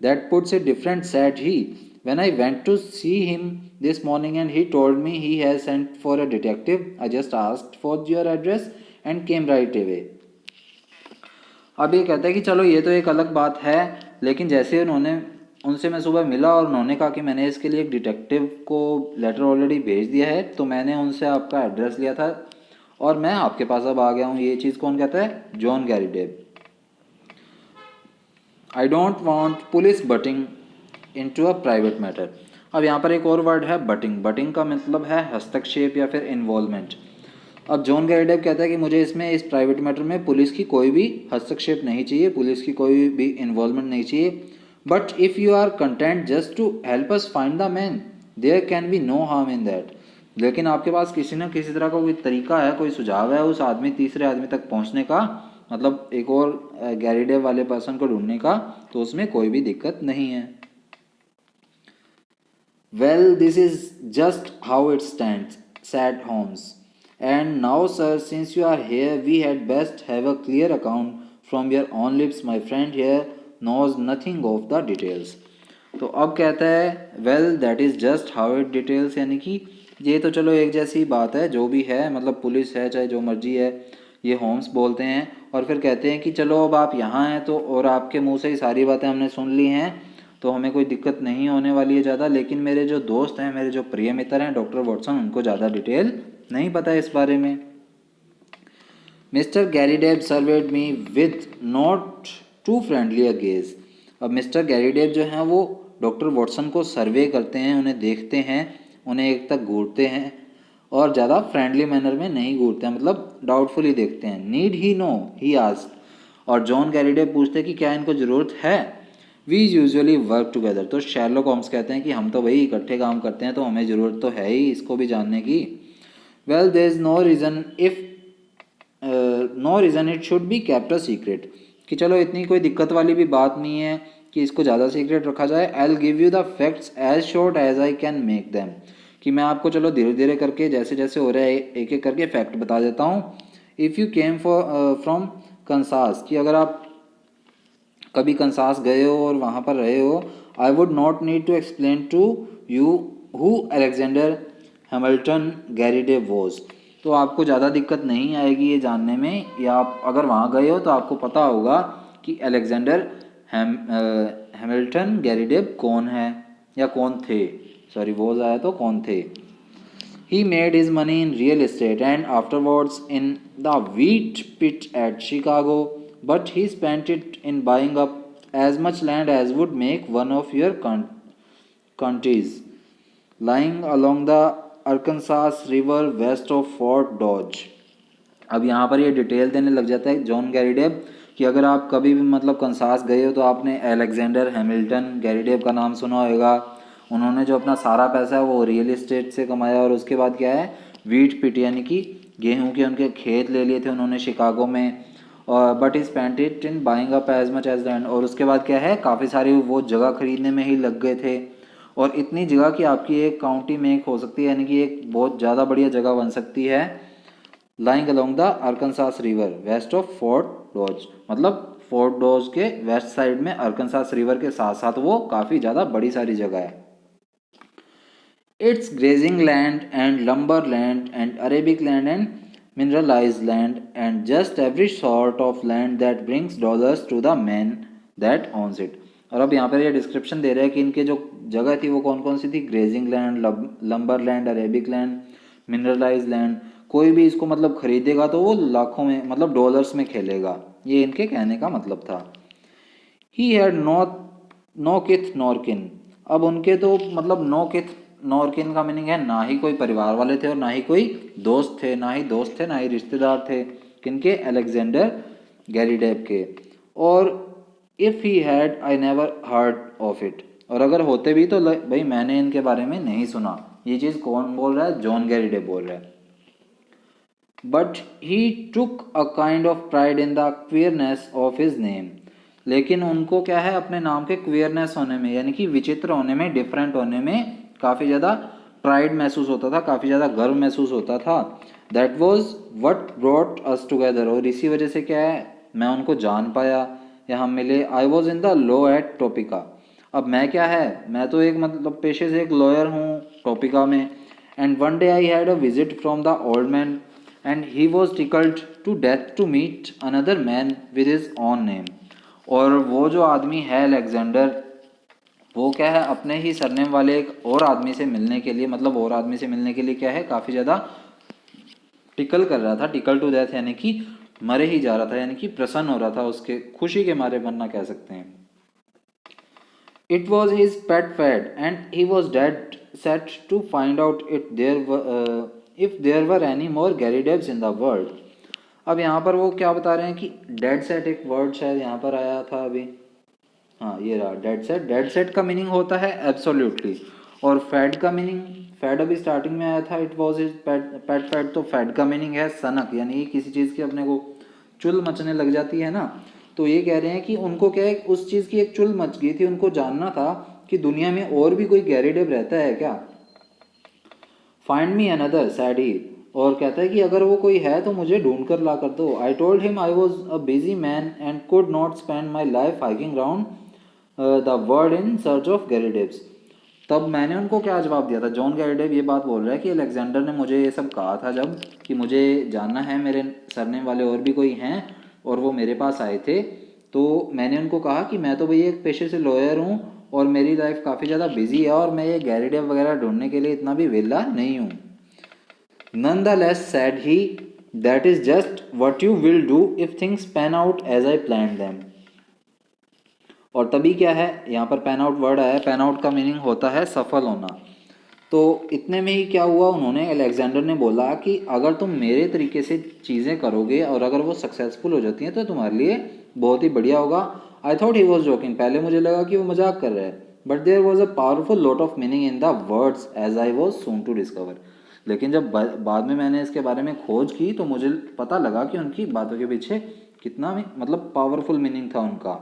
that puts it different said he, when I went to see him this morning and he told me he has sent for a detective, I just asked for your address and came right away. अब ये कहता है कि चलो ये तो एक अलग बात है, लेकिन जैसे उनसे मैं सुबह मिला और उन्होंने कहा कि मैंने इसके लिए एक डिटेक्टिव को लेटर ऑलरेडी भेज दिया है, तो मैंने उनसे आपका एड्रेस लिया था और मैं आपके पास अब आ गया हूँ। ये चीज़ कौन कहता है, John Garrideb. I don't want police butting into a private matter. अब यहाँ पर एक और वर्ड है बटिंग। बटिंग का मतलब है हस्तक्षेप या फिर इन्वॉल्वमेंट। अब जॉन गैरी डेप कहता है कि मुझे इस प्राइवेट मैटर में पुलिस की कोई भी हस्तक्षेप नहीं चाहिए, पुलिस की कोई भी इन्वॉल्वमेंट नहीं चाहिए। But if you are content just to help us find the man, there can be no harm in that. लेकिन आपके पास किसी न किसी तरह का कोई तरीका है, कोई सुझाव है उस तीसरे आदमी तक पहुंचने का, मतलब एक और गैरी डेप वाले पर्सन को ढूंढने का, तो उसमें कोई भी दिक्कत नहीं है। Well this is just how it stands, said Holmes. And now, sir, since you are here, we had best have a clear account from your own lips. My friend here knows nothing of the details. तो अब कहता है well that is just how it details, यानी कि ये तो चलो एक जैसी बात है, जो भी है, मतलब पुलिस है चाहे जो मर्जी है, ये होम्स बोलते हैं। और फिर कहते हैं कि चलो अब आप यहाँ हैं तो, और आपके मुंह से ही सारी बातें हमने सुन ली हैं, तो हमें कोई दिक्कत नहीं होने वाली है ज़्यादा। लेकिन मेरे जो दोस्त हैं, मेरे जो प्रिय मित्र हैं डॉक्टर वॉटसन, उनको ज़्यादा डिटेल नहीं पता है इस बारे में। Mister Garrideb surveyed me with not too friendly a gaze. अब मिस्टर गैरी डेप जो हैं वो डॉक्टर वॉटसन को सर्वे करते हैं, उन्हें देखते हैं, उन्हें एक तक घूरते हैं और ज़्यादा फ्रेंडली मैनर में नहीं घूरते हैं, मतलब डाउटफुली देखते हैं। Need he know, he asked. और जॉन गैरी डेप पूछते हैं कि क्या इनको ज़रूरत है। We usually work together. तो शेरलॉक होम्स कहते हैं कि हम तो वही इकट्ठे काम करते हैं, तो हमें ज़रूरत तो है ही इसको भी जानने की। Well there is no reason no reason it should be kept a secret, कि चलो इतनी कोई दिक्कत वाली भी बात नहीं है कि इसको ज़्यादा सीक्रेट रखा जाए। I will give you the facts as short as I can make them, कि मैं आपको चलो धीरे धीरे करके जैसे जैसे हो रहा है एक एक करके फैक्ट बता देता हूँ। If you came from Kansas, कि अगर आप कभी कंसास गए हो और वहाँ पर रहे हो, I would not need to explain to you who Alexander Hamilton Garrideb was. तो आपको ज़्यादा दिक्कत नहीं आएगी ये जानने में, या आप अगर वहाँ गए हो तो आपको पता होगा कि अलेक्जेंडर हैमिल्टन गैरीडेब कौन है या कौन थे, सॉरी वो आया तो कौन थे। He made his money in real estate and afterwards in the wheat pit at Chicago, but he spent it in buying up as much land as would make one of your counties, lying along the Arkansas River west of Fort Dodge. अब यहाँ पर ये detail देने लग जाता है John गैरीडेब कि अगर आप कभी भी मतलब कंसास गए हो तो आपने अलेक्जेंडर हैमिल्टन गैरीडेब का नाम सुना होगा। उन्होंने जो अपना सारा पैसा है वो रियल एस्टेट से कमाया और उसके बाद क्या है वीट पिट यानी कि गेहूं के उनके खेत ले लिए थे उन्होंने शिकागो में, और but is spent it in buying up as much as land, और उसके बाद क्या है काफ़ी सारी वो जगह खरीदने में ही लग गए थे, और इतनी जगह कि आपकी एक काउंटी में एक हो सकती है यानी कि एक बहुत ज़्यादा बढ़िया जगह बन सकती है। Lying along the Arkansas river west of Fort Dodge, मतलब फोर्ट डॉज के वेस्ट साइड में अरकनसास रिवर के साथ साथ वो काफ़ी ज़्यादा बड़ी सारी जगह है। It's grazing land and lumber land and Arabic land and mineralized land and just every sort of land that brings dollars to the man that owns it. और अब यहाँ पर ये डिस्क्रिप्शन दे रहा है कि इनके जो जगह थी वो कौन कौन सी थी, grazing land, lumbar land, Arabic land, mineralise land. कोई भी इसको मतलब खरीदेगा तो वो लाखों में मतलब डॉलर्स में खेलेगा, ये इनके कहने का मतलब था। ही हैड नो किथ नॉर किन, अब उनके तो मतलब नो किथ नॉर किन का मीनिंग है ना ही कोई परिवार वाले थे और ना ही कोई दोस्त थे, ना ही रिश्तेदार थे किनके, अलेक्जेंडर गैरीडेब के। और if he had I never heard of it, और अगर होते भी तो भाई मैंने इनके बारे में नहीं सुना। ये चीज़ कौन बोल रहा है, जॉन गैरीडेब बोल रहा है। But he took a kind of pride in the queerness of his name, लेकिन उनको क्या है अपने नाम के क्वियरनेस होने में यानी कि विचित्र होने में, डिफरेंट होने में काफ़ी ज़्यादा प्राइड महसूस होता था, काफ़ी ज़्यादा गर्व महसूस होता था। That was what brought us together, और इसी वजह से क्या है मैं उनको जान पाया या हम मिले। I was in the law at Topeka, अब मैं क्या है मैं तो एक मतलब पेशे से एक लॉयर हूँ टोपिका में। And one day I had a visit from the old man and he was tickled to death to meet another man with his own name, और वो जो आदमी है अलेक्जेंडर वो क्या है अपने ही सरनेम वाले एक और आदमी से मिलने के लिए, मतलब और आदमी से मिलने के लिए क्या है काफ़ी ज़्यादा टिकल कर रहा था, टिकल टू डेथ यानी कि मरे ही जा रहा था, यानी कि प्रसन्न हो रहा था, उसके खुशी के मारे मरना कह सकते हैं। It was his pet fad and he was dead set to find out if there were any more Garridebs in the world. अब यहाँ पर वो क्या बता रहे हैं कि डेड सेट एक वर्ड शायद यहाँ पर आया था अभी, हाँ ये रहा डेड सेट। डेड सेट का मीनिंग होता है एब्सोल्युटली, और फैड का मीनिंग, फैड अभी स्टार्टिंग में आया था it was his pet fad, तो फैड का मीनिंग है सनक, यानी किसी चीज़ की अपने को चुल मचने लग जाती है ना। तो ये कह रहे हैं कि उनको क्या है उस चीज़ की एक चुल मच गई थी, उनको जानना था कि दुनिया में और भी कोई गैरीडेब रहता है क्या। Find me another sad he, और कहता है कि अगर वो कोई है तो मुझे ढूंढ कर ला कर दो। I told him I was a busy man and could not spend my life hiking round the world in search of Garridebs. तब मैंने उनको क्या जवाब दिया था, जॉन गैरीडेब ये बात बोल रहा है कि अलेक्जेंडर ने मुझे ये सब कहा था जब कि मुझे जानना है मेरे सरनेम वाले और भी कोई हैं, और वो मेरे पास आए थे तो मैंने उनको कहा कि मैं तो भैया एक पेशे से लॉयर हूँ और मेरी लाइफ काफ़ी ज़्यादा बिजी है और मैं ये गैरीडेब वगैरह ढूंढने के लिए इतना भी वेला नहीं हूँ। Nonetheless, said he, that is just what you will do if things pan out as I planned them. और तभी क्या है यहाँ पर पैन आउट वर्ड आया है, पैन आउट का मीनिंग होता है सफल होना। तो इतने में ही क्या हुआ, उन्होंने अलेक्जेंडर ने बोला कि अगर तुम मेरे तरीके से चीज़ें करोगे और अगर वो सक्सेसफुल हो जाती हैं तो तुम्हारे लिए बहुत ही बढ़िया होगा। I thought he was joking, पहले मुझे लगा कि वो मजाक कर रहा है, but there was a powerful lot of meaning in the words as I was soon to discover. लेकिन जब बाद में मैंने इसके बारे में खोज की तो मुझे पता लगा कि उनकी बातों के पीछे कितना मतलब पावरफुल मीनिंग था उनका।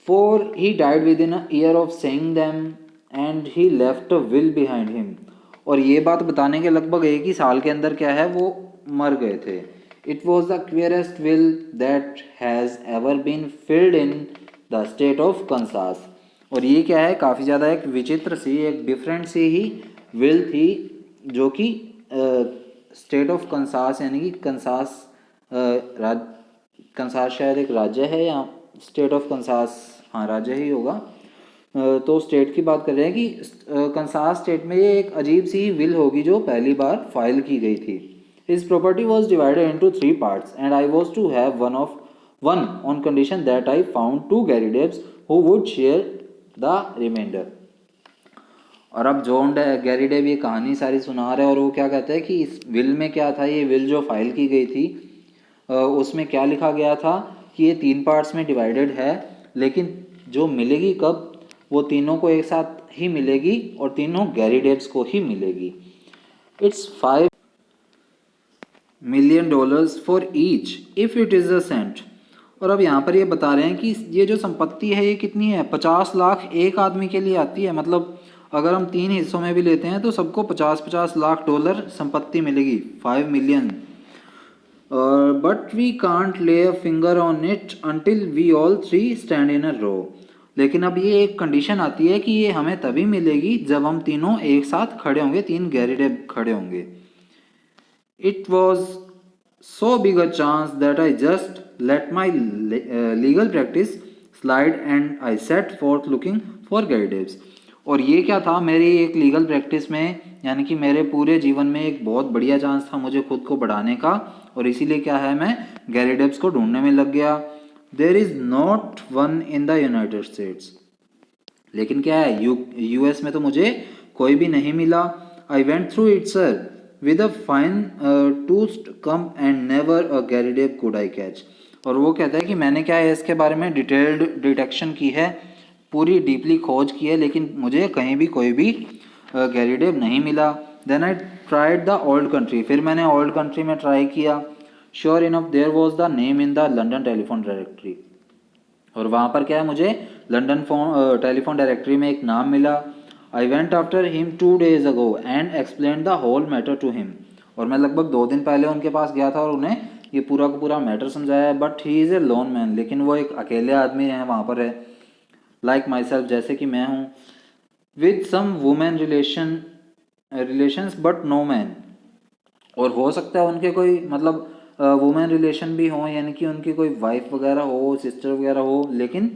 For he died within a year of saying them and he left a will behind him. और ये बात बताने के लगभग एक ही साल के अंदर क्या है वो मर गए थे। It was the queerest will that has ever been filled in the state of Kansas. और ये क्या है काफ़ी ज़्यादा एक विचित्र सी एक डिफरेंट सी ही विल थी जो कि स्टेट ऑफ कंसास यानी कि कंसास राज कंसास शायद एक राज्य है या स्टेट ऑफ कंसास, हाँ राज्य ही होगा। तो स्टेट की बात कर रहे हैं कि कंसास स्टेट में ये एक अजीब सी विल होगी जो पहली बार फाइल की गई थी। His property was divided into 3 parts and I was to have one on condition that I found 2 Garridebs who would share the reminder. और अब जॉन गैरीडेब ये कहानी सारी सुना रहे हैं और वो क्या कहते हैं कि इस विल में क्या था, ये विल जो फाइल की गई थी उसमें क्या लिखा गया था कि ये 3 पार्ट्स में डिवाइडेड है, लेकिन जो मिलेगी कब, वो तीनों को एक साथ ही मिलेगी और तीनों गैरीडेब्स को ही मिलेगी। It's $5 million for each if it is a cent. और अब यहाँ पर ये बता रहे हैं कि ये जो संपत्ति है ये कितनी है, 50 लाख एक आदमी के लिए आती है। मतलब अगर हम 3 हिस्सों में भी लेते हैं तो सबको 50-50 लाख डॉलर संपत्ति मिलेगी, 5 million. But we can't lay a finger on it until we all 3 stand in a row. लेकिन अब ये एक कंडीशन आती है कि ये हमें तभी मिलेगी जब हम तीनों एक साथ खड़े होंगे, 3 गैरीडेब खड़े होंगे। It was so big a chance that I just let my legal practice slide and I set forth looking for gairdebs। और ये क्या था, मेरी एक लीगल प्रैक्टिस में, यानी कि मेरे पूरे जीवन में एक बहुत बढ़िया चांस था मुझे खुद को बढ़ाने का, और इसीलिए क्या है, मैं गैरीडेब्स को ढूंढने में लग गया। There is not one in the United States. लेकिन क्या है, यूएस में तो मुझे कोई भी नहीं मिला। I went through it sir with a fine tooth comb and never a Garrideb could I catch. और वो कहता है कि मैंने क्या है इसके बारे में डिटेल्ड डिटेक्शन की है, पूरी डीपली खोज की है, लेकिन मुझे कहीं भी कोई भी गैरीडेब नहीं मिला। Then I tried the old country, फिर मैंने ओल्ड कंट्री में ट्राई किया। Sure enough there was the name in the London telephone directory. और वहाँ पर क्या है, मुझे लंदन टेलीफोन डायरेक्टरी में एक नाम मिला। I went after him 2 days ago and explain the whole matter to him. और मैं लगभग 2 दिन पहले उनके पास गया था और उन्हें ये पूरा का पूरा मैटर समझाया। But he is a loan man, लेकिन वो एक अकेले आदमी है वहाँ पर है, लाइक माई सेल्फ, जैसे कि मैं हूँ, with some women relations but no man. और हो सकता है उनके कोई मतलब वुमेन रिलेशन भी हो, यानी कि उनकी कोई वाइफ वगैरह हो, सिस्टर वगैरह हो, लेकिन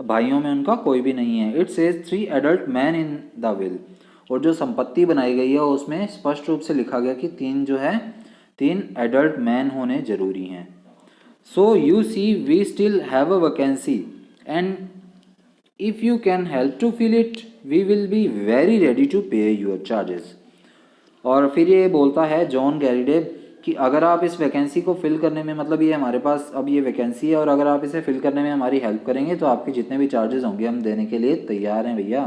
भाइयों में उनका कोई भी नहीं है। It says 3 adult man in the will. और जो संपत्ति बनाई गई है उसमें स्पष्ट रूप से लिखा गया कि 3 जो है 3 एडल्ट मैन होने जरूरी हैं। So you see we still have a vacancy and if you can help to fill it we will be very ready to pay your charges. और फिर ये बोलता है जॉन गैरीडेब कि अगर आप इस वैकेंसी को फिल करने में, मतलब ये हमारे पास अब ये वैकेंसी है और अगर आप इसे फिल करने में हमारी हेल्प करेंगे तो आपके जितने भी चार्जेस होंगे हम देने के लिए तैयार हैं भैया।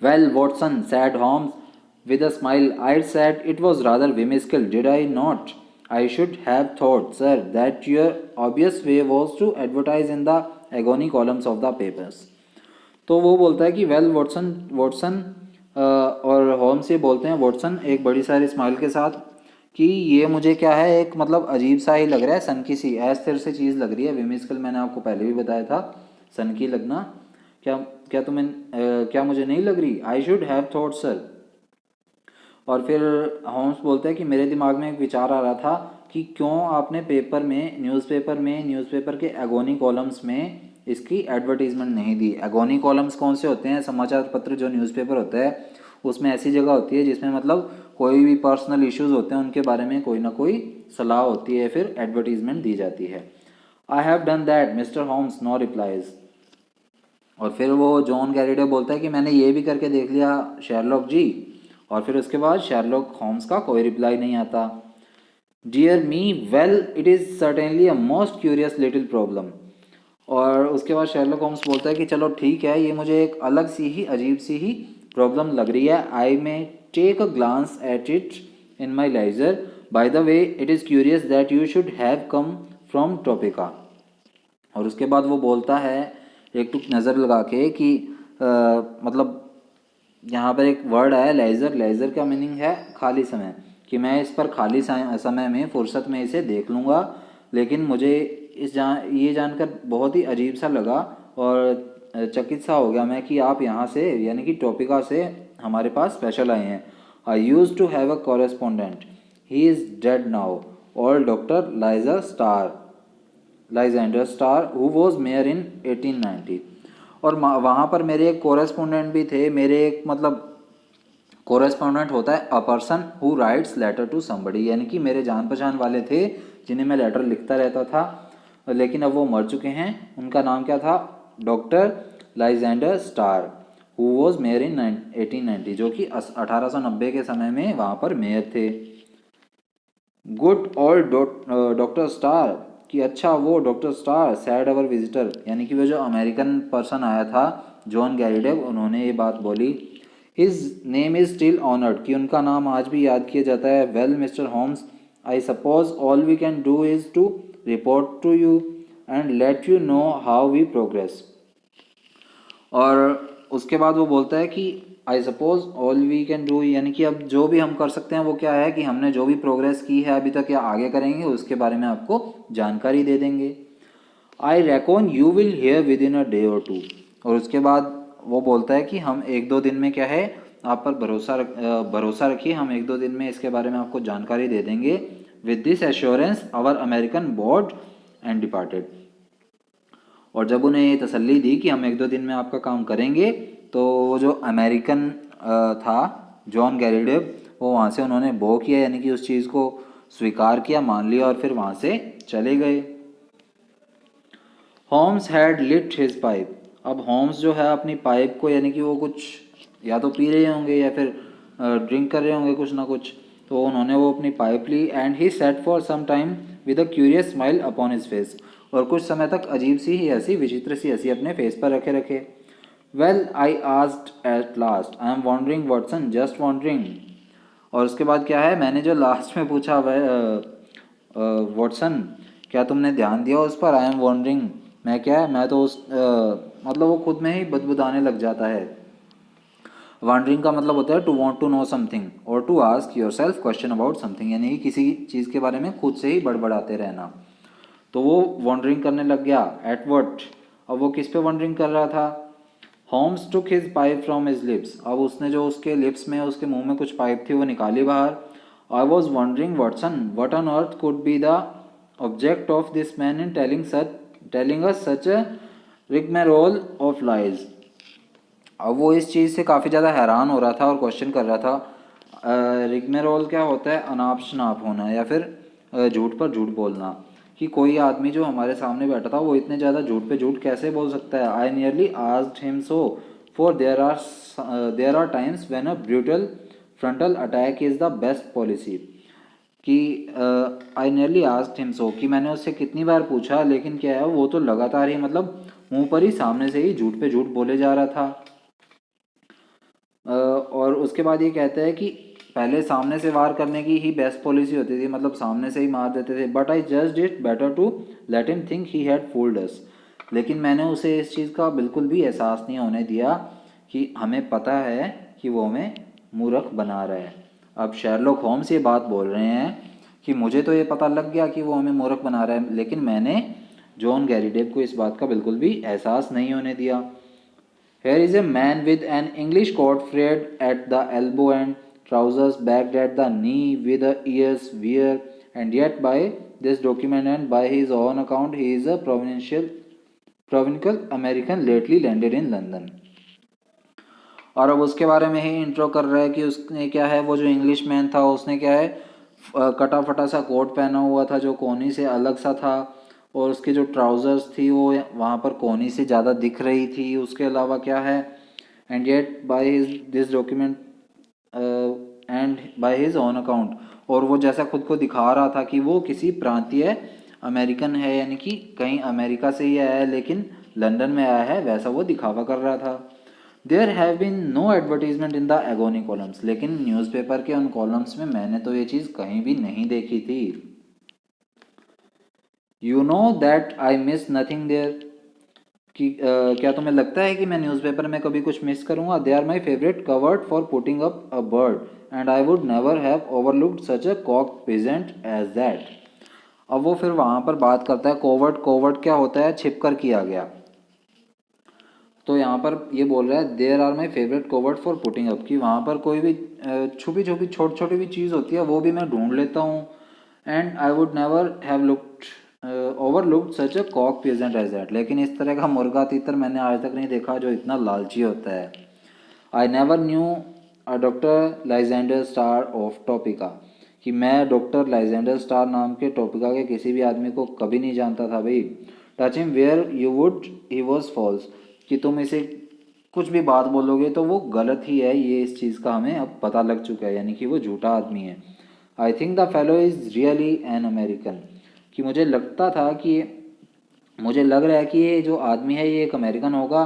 Well Watson said Holmes with a smile, I said it was rather whimsical, did I not? I should have thought, sir, that your obvious way was to advertise in the agony columns of the papers। तो वो बोलता है कि well Watson और Holmes ये बोलते हैं Watson एक बड़ी सारी स्माइल के साथ कि ये मुझे क्या है, एक मतलब अजीब सा ही लग रहा है, सन की सी अस्थिर से चीज़ लग रही है। विमिस्कल मैंने आपको पहले भी बताया था, सन की लगना। क्या क्या तुम्हें क्या मुझे नहीं लग रही? I should have thought sir. और फिर होम्स बोलते हैं कि मेरे दिमाग में एक विचार आ रहा था कि क्यों आपने न्यूज़पेपर के एगोनी कॉलम्स में इसकी एडवर्टीजमेंट नहीं दी। एगोनी कॉलम्स कौन से होते हैं? समाचार पत्र जो न्यूज़पेपर होता है उसमें ऐसी जगह होती है जिसमें मतलब कोई भी पर्सनल इश्यूज़ होते हैं उनके बारे में कोई ना कोई सलाह होती है, फिर एडवर्टीजमेंट दी जाती है। I have done that mister Holmes, no replies. और फिर वो जॉन गैरीडे बोलता है कि मैंने ये भी करके देख लिया शेरलॉक जी। और फिर उसके बाद शेरलॉक होम्स का कोई रिप्लाई नहीं आता। Dear me, well it is certainly a most curious little problem. और उसके बाद शेरलॉक होम्स बोलता है कि चलो ठीक है, ये मुझे एक अलग सी ही अजीब सी ही प्रॉब्लम लग रही है। I may take a glance at it in my leisure. By the way it is curious that you should have come from Topeka. और उसके बाद वो बोलता है एक टुक नज़र लगा के कि मतलब यहाँ पर एक वर्ड है लेज़र। लेज़र का मीनिंग है खाली समय, कि मैं इस पर खाली समय में फुर्सत में इसे देख लूँगा। लेकिन मुझे ये जानकर बहुत ही अजीब सा लगा और चकित सा हो गया मैं कि आप यहाँ से यानी कि टॉपिका से हमारे पास स्पेशल आए हैं। I use to have a correspondent, he is dead now. Old doctor Lysander Starr who was mayor in 1890। और वहाँ पर मेरे एक कोरेस्पोंडेंट भी थे। मेरे एक मतलब कोरेस्पोंडेंट होता है a person who writes letter to somebody, यानी कि मेरे जान पहचान वाले थे जिन्हें मैं लेटर लिखता रहता था, लेकिन अब वो मर चुके हैं। उनका नाम क्या था? Doctor Lysander Starr who was mayor in 1890, जो कि 1890 के समय में वहाँ पर मेयर थे। गुड ओल्ड डॉक्टर स्टार, कि अच्छा वो डॉक्टर स्टार सैड अवर विजिटर, यानी कि वो जो अमेरिकन पर्सन आया था जॉन गैरिडेव, उन्होंने ये बात बोली। His name is still honoured, कि उनका नाम आज भी याद किया जाता है। Well mister Holmes, I suppose all we can do is to report to you and let you know how we progress. और उसके बाद वो बोलता है कि I suppose all we can do, यानी कि अब जो भी हम कर सकते हैं वो क्या है कि हमने जो भी प्रोग्रेस की है अभी तक या आगे करेंगे उसके बारे में आपको जानकारी दे देंगे। I reckon you will hear within a day or two, और उसके बाद वो बोलता है कि हम एक दो दिन में क्या है आप पर भरोसा रखिए, हम एक दो दिन में इसके बारे में आपको जानकारी दे देंगे। With this assurance our American bowed and departed. और जब उन्हें ये तसल्ली दी कि हम एक दो दिन में आपका काम करेंगे, तो वो जो अमेरिकन था जॉन गैरिडेव, वो वहाँ से उन्होंने बो किया, यानी कि उस चीज़ को स्वीकार किया, मान लिया और फिर वहाँ से चले गए। Holmes had lit his pipe, अब होम्स जो है अपनी पाइप को, यानी कि वो कुछ या तो पी रहे होंगे या फिर ड्रिंक कर रहे होंगे कुछ ना कुछ, तो उन्होंने वो अपनी पाइप ली। And he sat for some time with a curious smile upon his face, और कुछ समय तक अजीब सी ही हंसी, विचित्र सी हंसी अपने फेस पर रखे। Well I asked at last I am wondering Watson, just wondering. और उसके बाद क्या है, मैंने जो लास्ट में पूछा वह वाटसन, क्या तुमने ध्यान दिया उस पर? आई एम वॉन्डरिंग, मैं क्या है, मैं तो उस मतलब वो खुद में ही बदबुदाने लग जाता है। वॉन्डरिंग का मतलब होता है to want to know something और to ask yourself question about something, यानी कि किसी चीज़ के बारे में खुद से ही बड़बड़ाते रहना। तो वो वॉन्डरिंग करने लग गया। एट वट, अब वो किस पे वॉन्डरिंग कर रहा था? Holmes took his pipe from his lips, अब उसने जो उसके लिप्स में, उसके मुंह में कुछ पाइप थी वो निकाली बाहर। I was wondering Watson what on earth could be the object of this man in telling us such a rigmarole of lies. अब वो इस चीज़ से काफ़ी ज़्यादा हैरान हो रहा था और क्वेश्चन कर रहा था। रिगमेरोल क्या होता है? अनाप शनाप होना या फिर झूठ पर झूठ बोलना, कि कोई आदमी जो हमारे सामने बैठा था वो इतने ज़्यादा झूठ पे झूठ कैसे बोल सकता है। I nearly asked him so for there are times when a brutal frontal attack is the best policy, कि I nearly asked him so, कि मैंने उससे कितनी बार पूछा, लेकिन क्या है वो तो लगातार ही मतलब मुंह पर ही सामने से ही झूठ पे झूठ बोले जा रहा था। और उसके बाद ये कहता है कि पहले सामने से वार करने की ही बेस्ट पॉलिसी होती थी, मतलब सामने से ही मार देते थे। But I just it better to let him think he had fooled us, लेकिन मैंने उसे इस चीज़ का बिल्कुल भी एहसास नहीं होने दिया कि हमें पता है कि वो हमें मूर्ख बना रहा है। अब शेरलॉक होम्स ये बात बोल रहे हैं कि मुझे तो ये पता लग गया कि वो हमें मूर्ख बना रहा है, लेकिन मैंने जॉन गैरिडेव को इस बात का बिल्कुल भी एहसास नहीं होने दिया। Here is a man with an English coat frayed at the elbow and trousers bagged at the knee with the ears wear, and yet by this document and by his own account he is a provincial American lately landed in London। और अब उसके बारे में ही intro कर रहा है कि उसने क्या है, वो जो इंग्लिश मैन था उसने क्या है कटा फटा सा कोट पहना हुआ था जो कोहनी से अलग सा था, और उसकी जो ट्राउज़र्स थी वो वहाँ पर कोहनी से ज़्यादा दिख रही थी। उसके अलावा क्या है, and yet by his this document and by his own account, और वो जैसा खुद को दिखा रहा था कि वो किसी प्रांतीय अमेरिकन है, यानी कि कहीं अमेरिका से ही आया है लेकिन लंदन में आया है, वैसा वो दिखावा कर रहा था। There have been no advertisement in the agony columns, लेकिन न्यूज़पेपर के उन कॉलम्स में मैंने तो ये चीज़ कहीं भी नहीं देखी थी। You know that I miss nothing there, कि क्या तुम्हें लगता है कि मैं न्यूज़पेपर में कभी कुछ मिस करूँगा? They are my favourite covert for putting up a bird and I would never have overlooked such a cock pheasant as that. अब वो फिर वहाँ पर बात करता है कोवर्ट। कोवर्ट क्या होता है? छिप कर किया गया। तो यहाँ पर ये बोल रहा है there are my favourite covert for putting up, कि वहाँ पर कोई भी छुपी छुपी छोटी छोटी भी चीज़ होती है वो भी मैं ढूंढ लेता हूँ। And I would never have looked overlooked such a cock pheasant as that. लेकिन इस तरह का मुर्गा तीतर मैंने आज तक नहीं देखा जो इतना लालची होता है। I never knew a doctor Lysander Starr of Topeka, कि मैं डॉक्टर लाइजेंडर स्टार नाम के टॉपिका के किसी भी आदमी को कभी नहीं जानता था भाई। Touch him where you would he was false, कि तुम इसे कुछ भी बात बोलोगे तो वो गलत ही है, ये इस चीज़ का हमें अब पता लग चुका है, यानी कि वो झूठा आदमी है। I think the fellow is really an American, कि मुझे लगता था कि मुझे लग रहा है कि ये जो आदमी है ये एक अमेरिकन होगा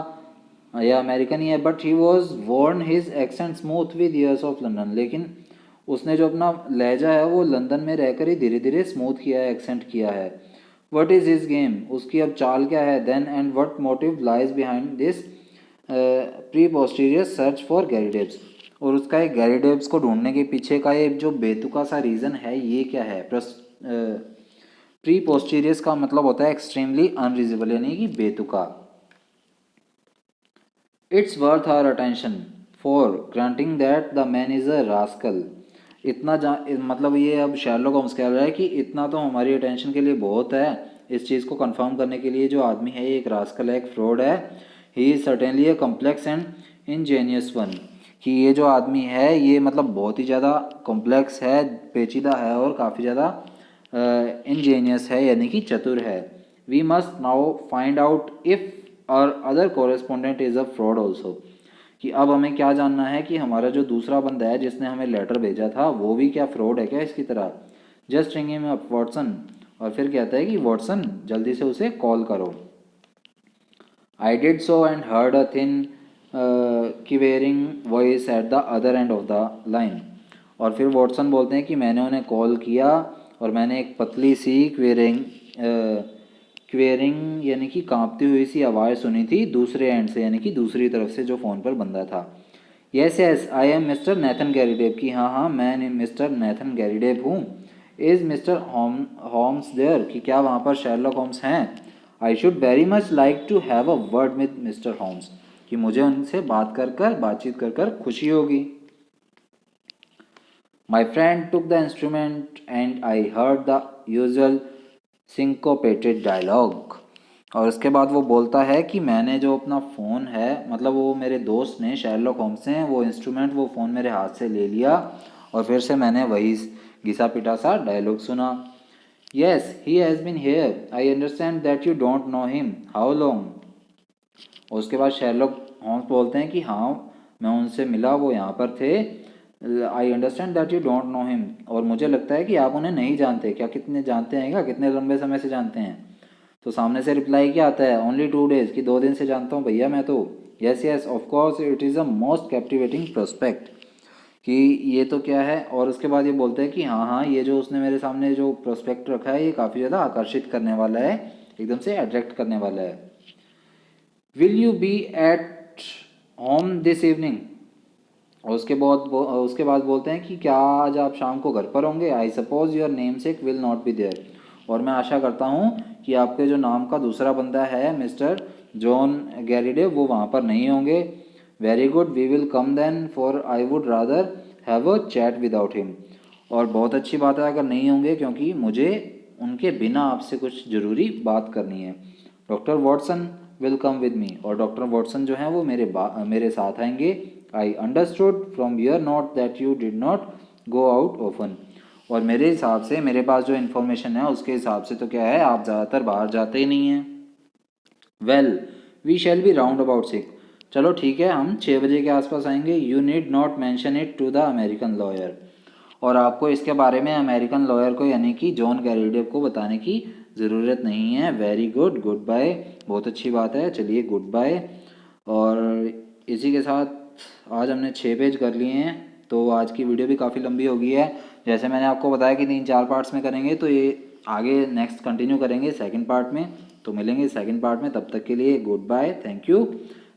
या अमेरिकन ही है। But he was worn his accent smooth with years of London, लेकिन उसने जो अपना लहजा है वो लंदन में रहकर ही धीरे धीरे स्मूथ किया है, एक्सेंट किया है। वट इज़ हिज गेम, उसकी अब चाल क्या है। Then and what motive lies behind this preposterous search for Garridebs, और उसका एक गैरीडेब्स को ढूंढने के पीछे का एक जो बेतुका सा रीज़न है ये क्या है। प्री पोस्टीरियस का मतलब होता है एक्सट्रीमली अनरीजनेबल, यानी कि बेतुका। It's worth our attention for granting that the man is a rascal, इतना मतलब ये अब शेरलॉक होम्स कह रहा है कि इतना तो हमारी अटेंशन के लिए बहुत है इस चीज़ को कंफर्म करने के लिए, जो आदमी है ये एक रास्कल है, एक फ्रॉड है। He is certainly a complex and ingenious one, कि ये जो आदमी है ये मतलब बहुत ही ज़्यादा कॉम्प्लेक्स है, पेचीदा है और काफ़ी ज़्यादा इंजीनियस है, यानी कि चतुर है। We must now find out if our other correspondent is a fraud also, कि अब हमें क्या जानना है कि हमारा जो दूसरा बंदा है जिसने हमें लेटर भेजा था वो भी क्या फ्रॉड है क्या इसकी तरह। Just ring him up Watson, और फिर कहता है कि वॉटसन जल्दी से उसे कॉल करो। I did so and heard a thin quarrying voice at the other end of the line, और फिर वॉटसन बोलते हैं कि मैंने उन्हें कॉल किया और मैंने एक पतली सी क्वेरिंग यानी कि कांपती हुई सी आवाज़ सुनी थी दूसरे एंड से, यानी कि दूसरी तरफ से जो फ़ोन पर बंदा था। Yes yes I am mister Nathan Garrideb, कि हाँ हाँ मैं मिस्टर नेथन गैरीडेव हूँ। इज़ मिस्टर होम्स देयर, कि क्या वहाँ पर शेरलॉक होम्स हैं। I should very much like to have a word with mister Holmes, कि मुझे उनसे बातचीत कर कर खुशी होगी। My friend took the instrument and I heard the usual syncopated dialogue, और उसके बाद वो बोलता है कि मैंने जो अपना फ़ोन है, मतलब वो मेरे दोस्त ने शेरलॉक होम्स ने वो इंस्ट्रूमेंट वो फ़ोन मेरे हाथ से ले लिया और फिर से मैंने वही घिसा पिटा सा डायलॉग सुना। Yes he has been here, I understand that you don't know him, how long. और उसके बाद शेरलॉक होम्स बोलते हैं कि हाँ मैं उनसे मिला, वो यहाँ पर थे। आई understand that you don't know him, और मुझे लगता है कि आप उन्हें नहीं जानते। क्या कितने जानते हैं, क्या कितने लंबे समय से जानते हैं। तो सामने से रिप्लाई क्या आता है, ओनली 2 days, कि 2 दिन से जानता हूँ भैया मैं तो। Yes yes of course it is a most captivating prospect, कि ये तो क्या है। और उसके बाद ये बोलते हैं कि हाँ हाँ ये जो उसने मेरे सामने जो प्रोस्पेक्ट रखा है ये काफ़ी ज़्यादा आकर्षित करने वाला है, एकदम से अट्रैक्ट करने वाला है। Will you be at home this evening, और उसके बाद बोलते हैं कि क्या आज आप शाम को घर पर होंगे। I suppose your namesake will not be there, और मैं आशा करता हूँ कि आपके जो नाम का दूसरा बंदा है मिस्टर जॉन गैरीडे वो वहाँ पर नहीं होंगे। Very good we will come then for I would rather have a chat without him, और बहुत अच्छी बात है अगर नहीं होंगे क्योंकि मुझे उनके बिना आपसे कुछ ज़रूरी बात करनी है। Doctor Watson will come with me, और डॉक्टर वॉटसन जो हैं वो मेरे साथ आएंगे। I understood from your note that you did not go out often, और मेरे हिसाब से मेरे पास जो इन्फॉर्मेशन है उसके हिसाब से तो क्या है आप ज़्यादातर बाहर जाते ही नहीं हैं। Well we shall be round about 6, चलो ठीक है हम 6 बजे के आसपास आएंगे। You need not mention it to the American lawyer, और आपको इसके बारे में अमेरिकन लॉयर को यानी कि जॉन गैरीडेव को बताने की ज़रूरत नहीं है। वेरी गुड, गुड बाय, बहुत अच्छी बात है, चलिए गुड बाय। और इसी के साथ आज हमने 6 पेज कर लिए हैं, तो आज की वीडियो भी काफ़ी लंबी हो गई है। जैसे मैंने आपको बताया कि 3-4 पार्ट्स में करेंगे, तो ये आगे नेक्स्ट कंटिन्यू करेंगे सेकंड पार्ट में। तो मिलेंगे सेकंड पार्ट में, तब तक के लिए goodbye, thank you,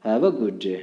have a good day.